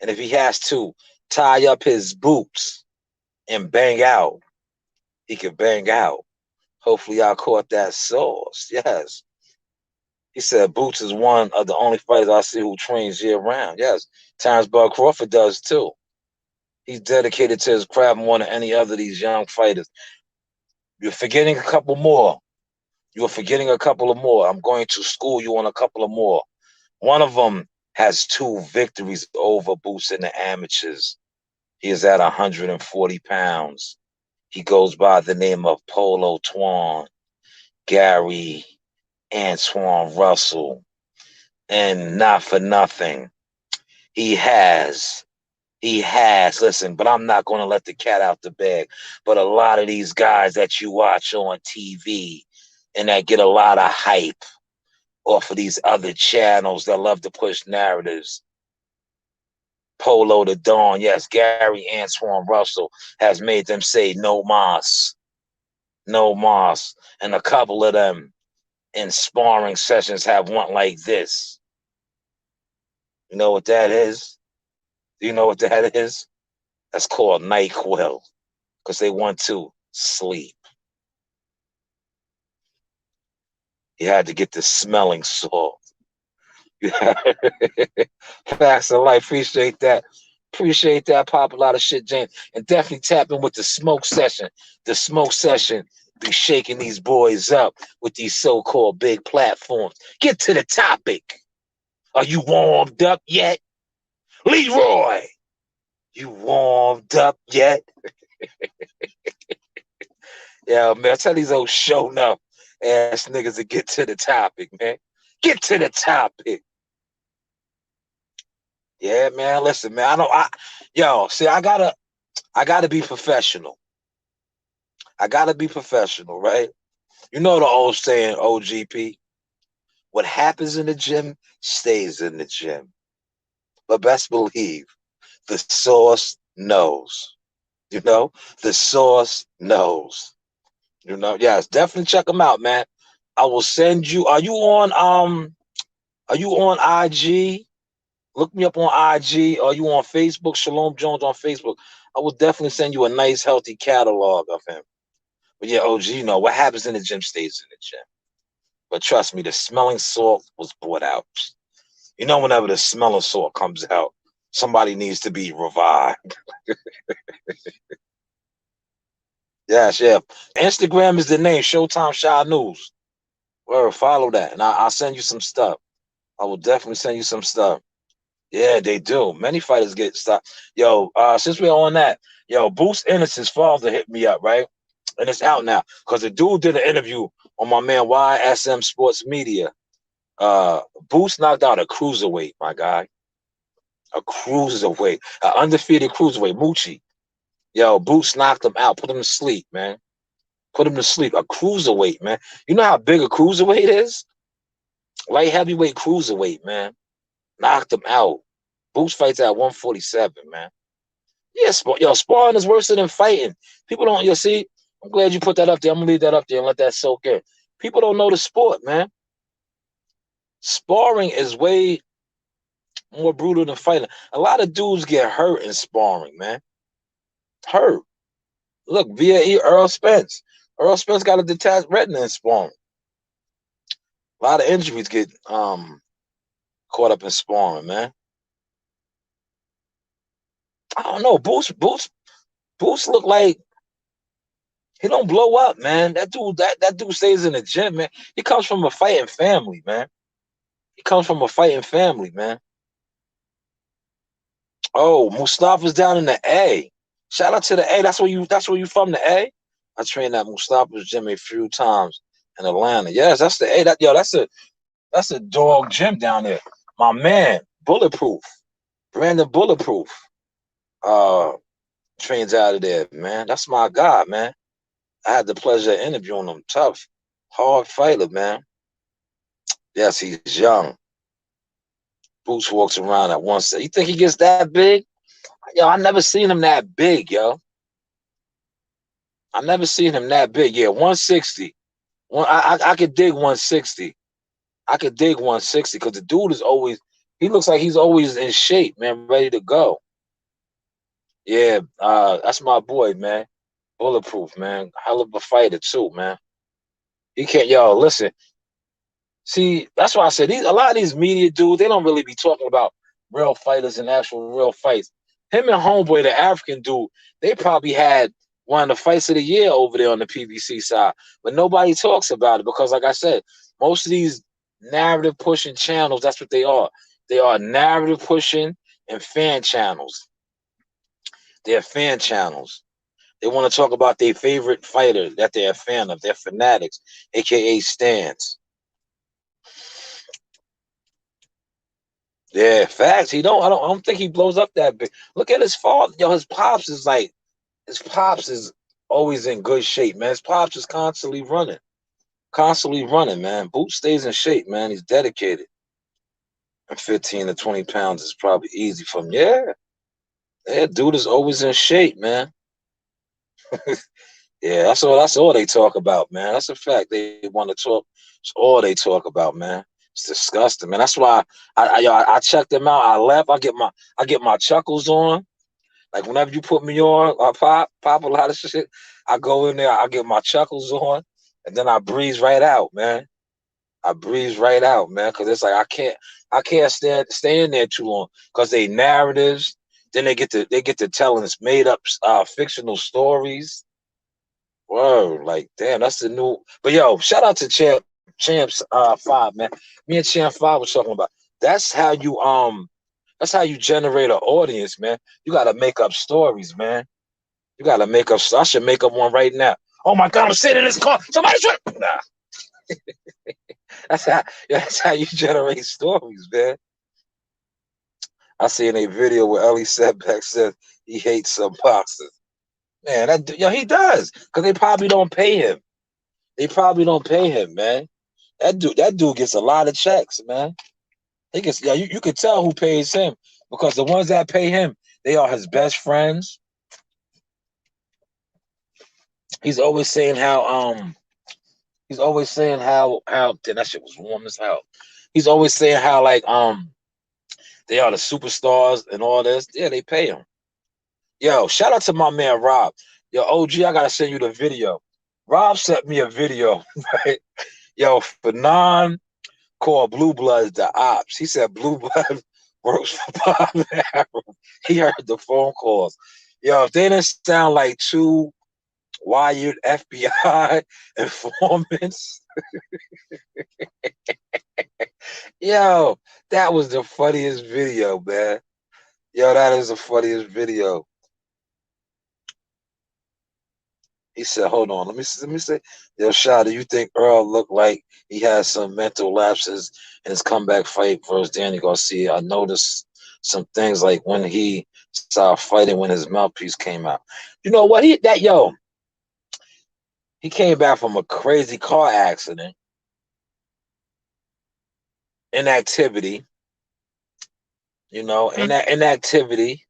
C: And if he has to tie up his boots and bang out, he could bang out. Hopefully y'all caught that sauce. Yes. He said Boots is one of the only fighters I see who trains year round. Yes. Terrence Bud Crawford does too. He's dedicated to his craft more than any other of these young fighters. You're forgetting a couple more. You're forgetting a couple of more. I'm going to school you on a couple of more. One of them has 2 victories over Boots in the amateurs. He is at 140 pounds. He goes by the name of Polo Twan, Gary Antoine Russell. And not for nothing, he has, listen, but I'm not going to let the cat out the bag. But a lot of these guys that you watch on TV and that get a lot of hype off of these other channels that love to push narratives. Polo the Dawn, yes, Gary Antoine Russell has made them say no mas, no mas. And a couple of them in sparring sessions have one like this. You know what that is? Do you know what that is? That's called NyQuil, because they want to sleep. You had to get the smelling salt. Facts of life. Appreciate that. Appreciate that. Pop a lot of shit, James. And definitely tap in with the smoke session. The smoke session be shaking these boys up with these so-called big platforms. Get to the topic. Are you warmed up yet? Leroy, you warmed up yet? Yeah, man, I tell these old show enough ass niggas to get to the topic, man. Get to the topic. Yeah, man. Listen, man. See, I gotta be professional. I gotta be professional, right? You know the old saying, OGP. What happens in the gym stays in the gym. But best believe the source knows. You know, the source knows. You know, yes, definitely check them out, man. I will send you. Are you on IG? Look me up on IG. Are you on Facebook? Shalom Jones on Facebook. I will definitely send you a nice, healthy catalog of him. But yeah, OG, you know what happens in the gym stays in the gym. But trust me, the smelling salt was brought out. You know, whenever the smelling salt comes out, somebody needs to be revived. Yes, yeah. Instagram is the name, Showtime Shanewz. Well, follow that, and I'll send you some stuff. I will definitely send you some stuff. Yeah, they do. Many fighters get stopped. Yo, since we're on that, yo, Boost Innocent's father hit me up, right? And it's out now. Because the dude did an interview on my man YSM Sports Media. Boost knocked out a cruiserweight, my guy. A cruiserweight. An undefeated cruiserweight, Moochie. Yo, Boost knocked him out. Put him to sleep, man. Put him to sleep. A cruiserweight, man. You know how big a cruiserweight is? Light heavyweight cruiserweight, man. Knocked him out. Boost fights at 147, man. Yeah, sparring is worse than fighting. People don't, you see, I'm glad you put that up there. I'm going to leave that up there and let that soak in. People don't know the sport, man. Sparring is way more brutal than fighting. A lot of dudes get hurt in sparring, man. Hurt. Look, VAE, Earl Spence. Earl Spence got a detached retina in sparring. A lot of injuries get caught up in sparring, man. I don't know. Boost look like he don't blow up, man. That dude stays in the gym, man. He comes from a fighting family, man. He comes from a fighting family, man. Oh, Mustafa's down in the A. Shout out to the A. That's where you from, the A? I trained at Mustafa's gym a few times in Atlanta. Yes, that's the A. That's a dog gym down there. My man, Bulletproof. Brandon Bulletproof. Trains out of there, man. That's my guy, man. I had the pleasure of interviewing him. Tough, hard fighter, man. Yes, he's young. Boots walks around at 160. You think he gets that big? Yo, I never seen him that big, yo. I never seen him that big. Yeah, 160. I could dig 160. I could dig 160 because the dude is always, he looks like he's always in shape, man, ready to go. Yeah, that's my boy, man. Bulletproof, man. Hell of a fighter too, man. He can't, yo, listen. See, that's why I said a lot of these media dudes, they don't really be talking about real fighters and actual real fights. Him and Homeboy, the African dude, they probably had one of the fights of the year over there on the PBC side. But nobody talks about it because, like I said, most of these narrative pushing channels, that's what they are. They are narrative pushing and fan channels. They're fan channels. They want to talk about their favorite fighter that they're a fan of. They're fanatics, aka stans. Yeah, facts. I don't think he blows up that big. Look at his father. Yo, his pops is always in good shape, man. His pops is constantly running. Man. Boot stays in shape, man. He's dedicated. And 15 to 20 pounds is probably easy for him. Yeah, dude is always in shape, man. Yeah, that's all they talk about, man. That's a fact. They want to talk. It's all they talk about, man. It's disgusting, man. That's why I checked them out. I left. I get my chuckles on. Like whenever you put me on, I pop a lot of shit. I go in there. I get my chuckles on, and then I breeze right out, man. I breeze right out, man, because it's like I can't stay in there too long because they narratives. Then they get to telling us made up fictional stories. Whoa, like damn, that's the new. But yo, shout out to Champs 5, man. Me and Champ 5 was talking about. That's how you That's how you generate an audience, man. You gotta make up stories, man. You gotta make up. I should make up one right now. Oh my God, I'm sitting in this car. Somebody try. Nah. That's how you generate stories, man. I seen a video where Ellie Setback said he hates some boxers. Man, he does, because they probably don't pay him. They probably don't pay him, man. That dude gets a lot of checks, man. He gets, you can tell who pays him, because the ones that pay him, they are his best friends. He's always saying how damn, that shit was warm as hell. He's always saying how like they are the superstars and all this. Yeah, they pay him. Yo, shout out to my man Rob. Yo, OG, I gotta send you the video. Rob sent me a video, right? Yo, Fanon called Blue Bloods the ops. He said Blue Blood works for Bob and Harold. He heard the phone calls. Yo, if they didn't sound like two wired FBI informants, yo, that was the funniest video, man. Yo, that is the funniest video. He said, hold on, let me say, yo, Shaw, do you think Earl looked like he has some mental lapses in his comeback fight versus Danny Garcia? I noticed some things like when he started fighting when his mouthpiece came out. You know what? He came back from a crazy car accident, inactivity, inactivity,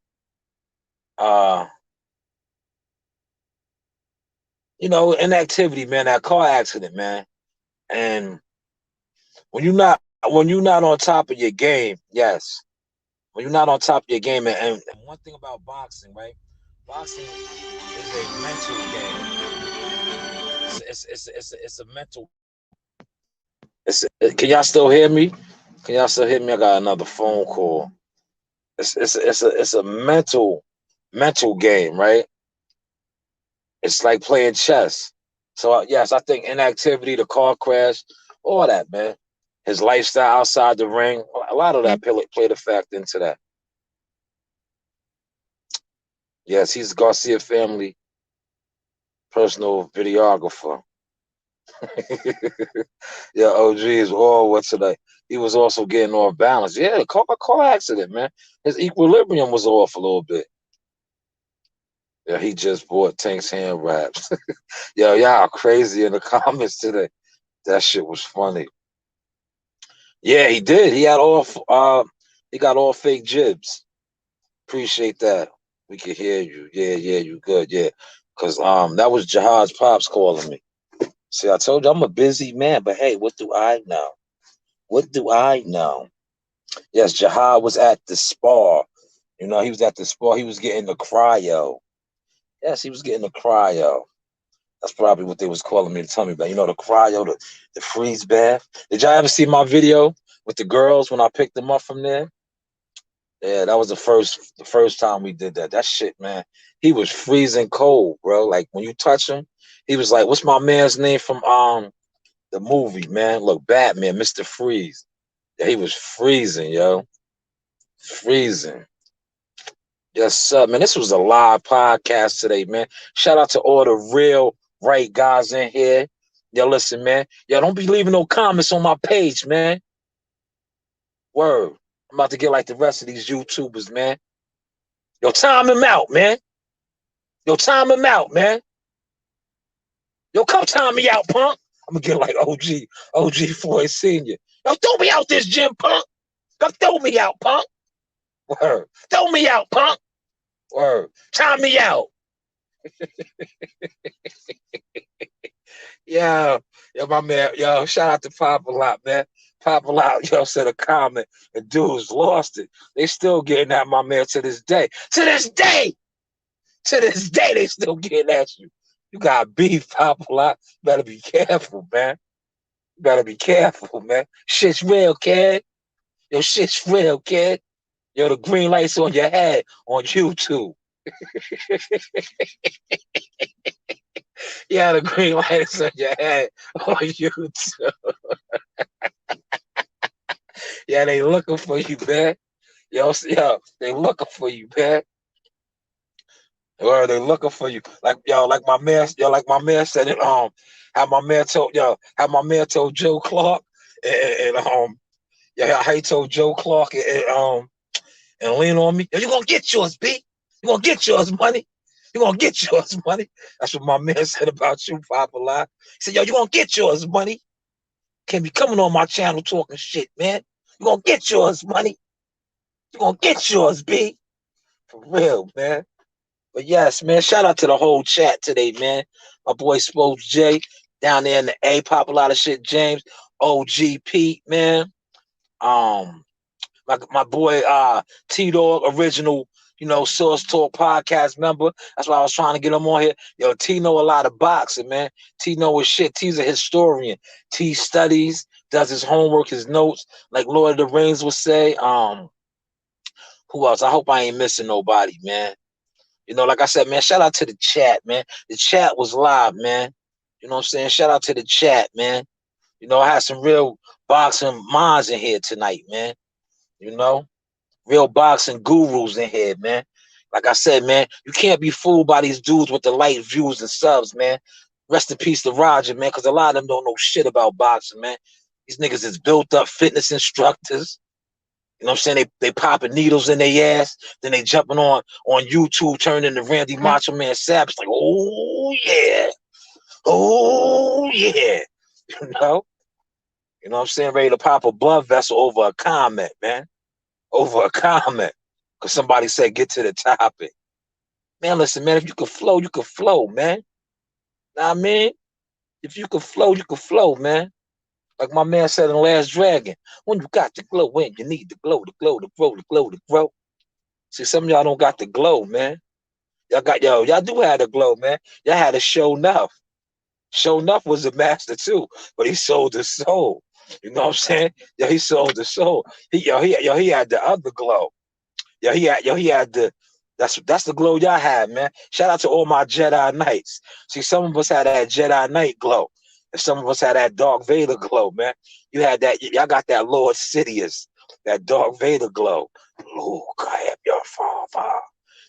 C: inactivity, man, that car accident, man. And when you're not on top of your game, yes. When you're not on top of your game, and one thing about boxing, right? Boxing is a mental game. It's a mental. Can y'all still hear me? Can y'all still hear me? I got another phone call. It's a mental game, right? It's like playing chess. So yes, I think inactivity, the car crash, all that, man. His lifestyle outside the ring, a lot of that played a factor into that. Yes, he's Garcia family personal videographer. Yeah, OG is all what today. He was also getting off balance. Yeah, car accident, man. His equilibrium was off a little bit. Yeah, he just bought Tank's hand wraps. Yo, y'all crazy in the comments today. That shit was funny. Yeah, he did. He got all fake jibs. Appreciate that. We can hear you. Yeah, you good. Yeah. Cause that was Jihad's pops calling me. See, I told you I'm a busy man, but hey, what do I know? What do I know? Yes, Jihad was at the spa. He was at the spa. He was getting the cryo. Yes, he was getting the cryo. That's probably what they was calling me to tell me about. The cryo, the freeze bath. Did y'all ever see my video with the girls when I picked them up from there? Yeah, that was the first time we did that. That shit, man. He was freezing cold, bro. Like when you touch him, he was like, "What's my man's name from the movie, man? Look, Batman, Mr. Freeze." Yeah, he was freezing, yo. Freezing. Yes, sir, man. This was a live podcast today, man. Shout out to all the real right guys in here. Yo, listen, man. Yo, don't be leaving no comments on my page, man. Word. I'm about to get like the rest of these YouTubers, man. Yo, time him out, man. Yo, time him out, man. Yo, come time me out, punk. I'm gonna get like OG Floyd Sr. Yo, throw me out this gym, punk. Come throw me out, punk. Word. Throw me out, punk. Word. Time me out. Yo, my man, yo, shout out to Pop a lot, man. Pop a lot, yo, said a comment, and dudes lost it. They still getting at my man to this day. To this day, they still getting at you. You got beef, Pop a lot. Better be careful, man. You better be careful, man. Shit's real, kid. Yo, shit's real, kid. Yo, the green light's on your head on YouTube. Yeah, the green light's on your head on YouTube. Yeah, they looking for you, man. Yo, they looking for you, man. Or they looking for you. Like my man, like my man said it, how my man told Joe Clark, how he told Joe Clark and lean on me. Yo, you gonna get yours, B. You gonna get yours, money. You gonna get yours, money. That's what my man said about you, Papa Lie. He said, yo, you gonna get yours, money. Can't be coming on my channel talking shit, man. You gonna get yours, money. You gonna get yours, B. For real, man. But yes, man, shout out to the whole chat today, man. My boy Spokes J down there in the A, Pop a lot of shit, James, OG Pete, man. My boy T-Dog, original, Source Talk podcast member. That's why I was trying to get him on here. Yo, T know a lot of boxing, man. T know his shit. T's a historian. T studies, does his homework, his notes, like Lord of the Rings would say. Who else? I hope I ain't missing nobody, man. Like I said, man, shout out to the chat, man. The chat was live, man. You know what I'm saying? Shout out to the chat, man. I had some real boxing minds in here tonight, man. Real boxing gurus in here, man. Like I said, man, you can't be fooled by these dudes with the light views and subs, man. Rest in peace to Roger, man, because a lot of them don't know shit about boxing, man. These niggas is built up fitness instructors. You know what I'm saying? They popping needles in their ass. Then they jumping on YouTube, turning into Randy Macho Man Savage. Like, oh, yeah. Oh, yeah. You know? You know what I'm saying? Ready to pop a blood vessel over a comment, man. Over a comment. Because somebody said, get to the topic. Man, listen, man, if you can flow, you can flow, man. Know what I mean? If you can flow, you can flow, man. Like my man said in Last Dragon, when you got the glow, when you need the glow, the glow, the grow, the glow, the grow. See, some of y'all don't got the glow, man. Y'all do have the glow, man. Y'all had a Show Nuff. Show Nuff was a master too, but he sold his soul. You know what I'm saying? Yeah, he sold his soul. He had the other glow. He had the that's the glow y'all had, man. Shout out to all my Jedi Knights. See, some of us had that Jedi Knight glow. And some of us had that Darth Vader glow, man. You had that, y'all got that Lord Sidious, that Darth Vader glow. Luke, I am your father.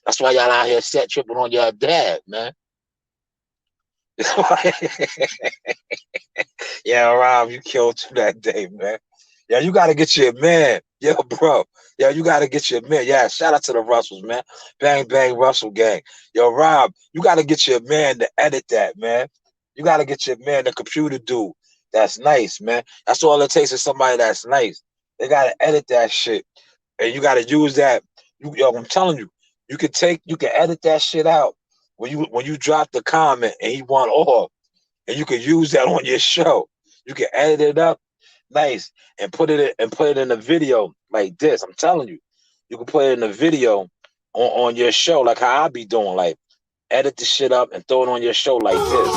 C: That's why y'all out here set tripping on your dad, man. Yeah, Rob, you killed you that day, man. Yeah, you gotta get your man. Yo, bro. Yeah, you gotta get your man. Yeah, shout out to the Russells, man. Bang, bang, Russell gang. Yo, Rob, you gotta get your man to edit that, man. You gotta get your man, the computer dude. That's nice, man. That's all it takes is somebody that's nice. They gotta edit that shit. And you gotta use that. I'm telling you, you can edit that shit out when you drop the comment and he want off. And you can use that on your show. You can edit it up nice and put it in a video like this. I'm telling you, you can put it in a video on your show like how I be doing. Like edit the shit up and throw it on your show like this.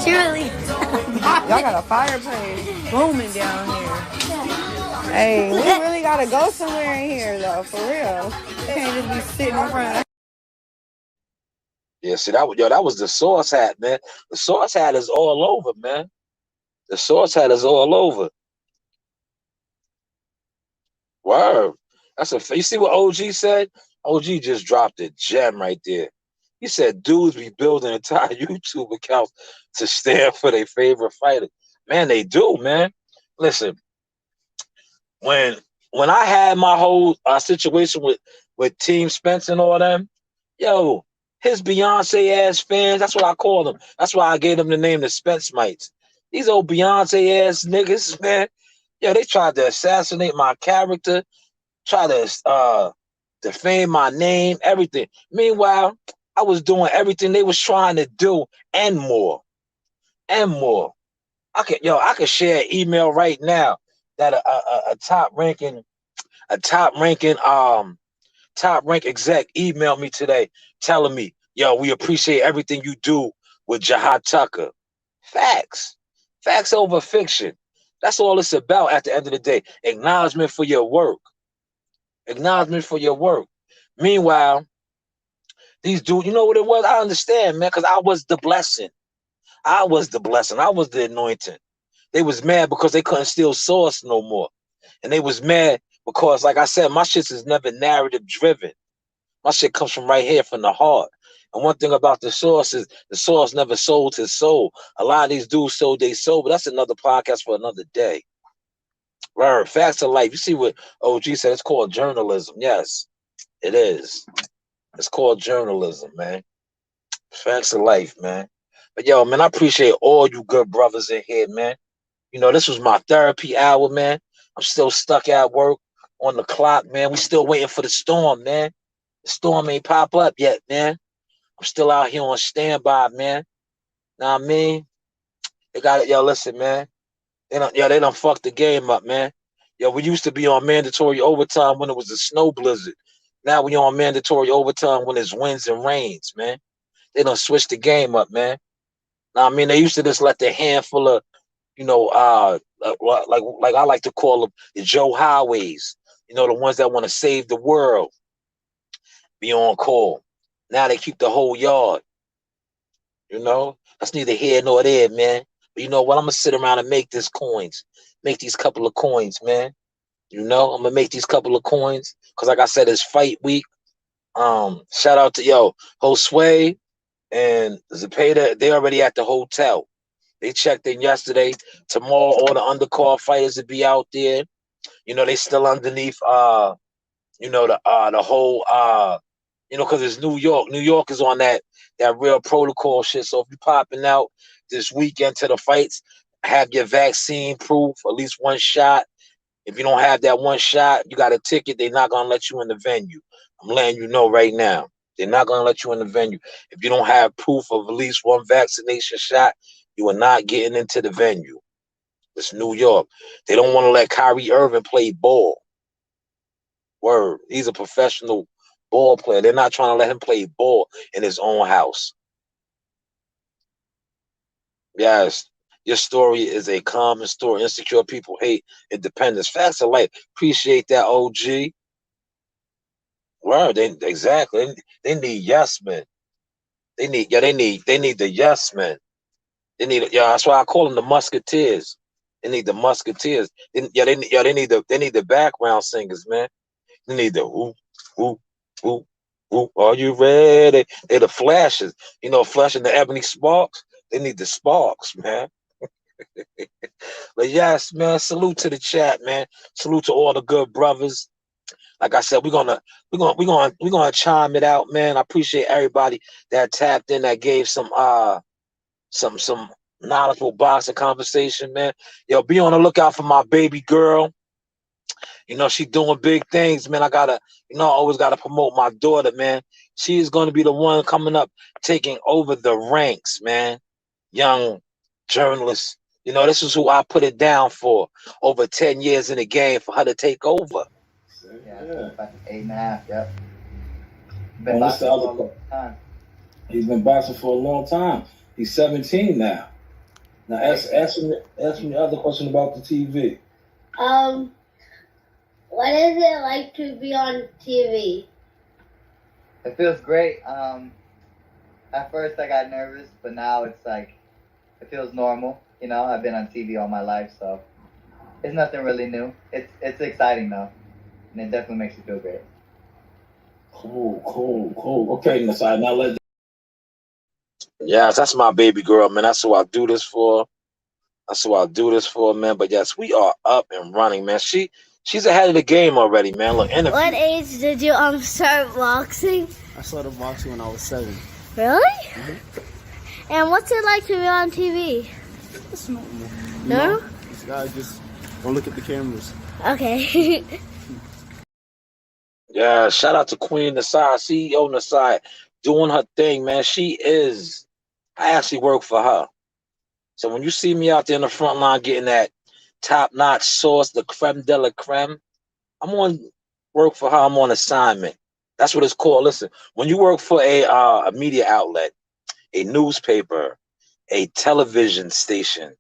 E: Surely.
F: Y'all got a fireplace booming down here. Hey, we really gotta go somewhere in here though, for real. You can't just be sitting in front of.
C: Yeah, see that was the Source hat, man. The Source hat is all over, man. The Source hat is all over. Word. You see what OG said? OG just dropped a gem right there. He said dudes be building entire YouTube accounts to stand for their favorite fighter. Man, they do, man. Listen, when I had my whole situation with Team Spence and all them, yo, his Beyonce ass fans, that's what I call them. That's why I gave them the name the Spence Mites. These old Beyonce ass niggas, man. Yo, they tried to assassinate my character, try to defame my name, everything. Meanwhile, I was doing everything they was trying to do and more. And more. I could share an email right now that a top ranking exec emailed me today telling me, yo, we appreciate everything you do with Jahad Tucker. Facts over fiction. That's all it's about at the end of the day. Acknowledgement for your work. Meanwhile, these dudes, you know what it was? I understand, man, because I was the blessing. I was the anointing. They was mad because they couldn't steal Source no more. And they was mad because, like I said, my shit is never narrative driven. My shit comes from right here, from the heart. And one thing about the Source is the Source never sold his soul. A lot of these dudes sold their soul, but that's another podcast for another day. Right, facts of life. You see what OG said? It's called journalism. Yes, it is. It's called journalism, man. Facts of life, man. But yo, man, I appreciate all you good brothers in here, man. You know, this was my therapy hour, man. I'm still stuck at work on the clock, man. We still waiting for the storm, man. The storm ain't pop up yet, man. I'm still out here on standby, man. Know what I mean? They got it. Yo, listen, man. They done fucked the game up, man. Yo, we used to be on mandatory overtime when it was a snow blizzard. Now we on mandatory overtime when it's winds and rains, man. They done switched the game up, man. Now, I mean, they used to just let the handful of, you know, like I like to call them the Joe Highways, you know, the ones that want to save the world, be on call. Now they keep the whole yard. You know, that's neither here nor there, man. But you know what? I'm gonna sit around and make these couple of coins, man. You know, I'm gonna make these couple of coins because, like I said, it's fight week. Shout out to Josue and Zepeda. They already at the hotel. They checked in yesterday. Tomorrow, all the undercard fighters will be out there. You know, they still underneath. The whole. Because it's New York. New York is on that real protocol shit. So if you're popping out this weekend to the fights, have your vaccine proof, at least one shot. If you don't have that one shot, you got a ticket, they're not gonna let you in the venue. I'm letting you know right now. They're not gonna let you in the venue. If you don't have proof of at least one vaccination shot, you are not getting into the venue. It's New York. They don't want to let Kyrie Irving play ball. Word. He's a professional ball player. They're not trying to let him play ball in his own house. Yes. Your story is a common story. Insecure people hate independence. Facts of life. Appreciate that, OG. Word. Exactly. They need yes men. They need the yes men. That's why I call them the musketeers. They need the musketeers. They need the background singers, man. They need the whoop, whoop, whoop. Are you ready? They're the flashes. You know, flashing the ebony sparks. They need the sparks, man. But yes, man, salute to the chat, man. Salute to all the good brothers. Like I said, we're gonna chime it out, man. I appreciate everybody that tapped in, that gave some knowledgeable boxing conversation, man. Yo, be on the lookout for my baby girl. You know, she doing big things, man. I always gotta promote my daughter, man. She is gonna be the one coming up, taking over the ranks, man. Young journalist. You know, this is who I put it down for. Over 10 years in the game for her to take over.
E: Yeah, about 8.5, yep. Been boxing for a long time.
C: He's been boxing for a long time. He's 17 now. Now ask me the other question about the TV.
G: What is it like to be on TV?
E: It feels great. At first I got nervous, but now it's like, it feels normal. You know, I've been on TV all my life, so it's nothing really new. It's exciting though, and it definitely makes you feel great.
C: Cool. Okay, Nasai, now let's. Yes, that's my baby girl, man. That's who I do this for. Man. But yes, we are up and running, man. She's ahead of the game already, man. Look,
G: What age did you start boxing?
H: I started boxing when I was 7.
G: Really?
H: Mm-hmm.
G: And what's it like to be on TV?
H: It's normal.
G: No?
H: This guy just don't look at the cameras.
G: Okay.
C: Yeah, shout out to Queen Nasai, CEO Nasai, doing her thing, man. I actually work for her. So when you see me out there in the front line getting that top-notch sauce, the creme de la creme, I'm on work for her. I'm on assignment. That's what it's called. Listen, when you work for a media outlet, a newspaper, a television station,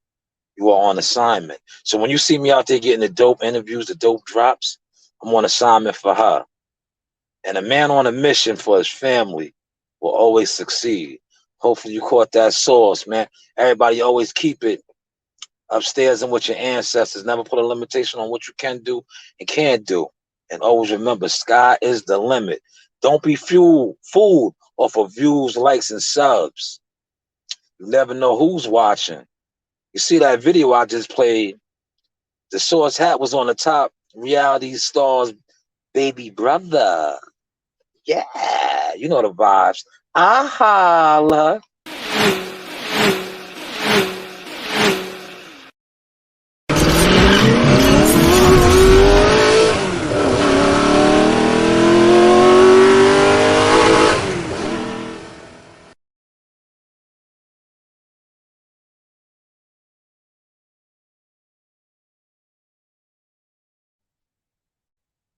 C: you are on assignment. So when you see me out there getting the dope interviews, the dope drops, I'm on assignment for her. And a man on a mission for his family will always succeed. Hopefully you caught that sauce, man. Everybody always keep it upstairs and with your ancestors. Never put a limitation on what you can do and can't do. And always remember, sky is the limit. Don't be fooled off of views, likes, and subs. You never know who's watching. You see that video I just played? The Source hat was on the top. Reality Stars baby brother. Yeah, you know the vibes. I holla.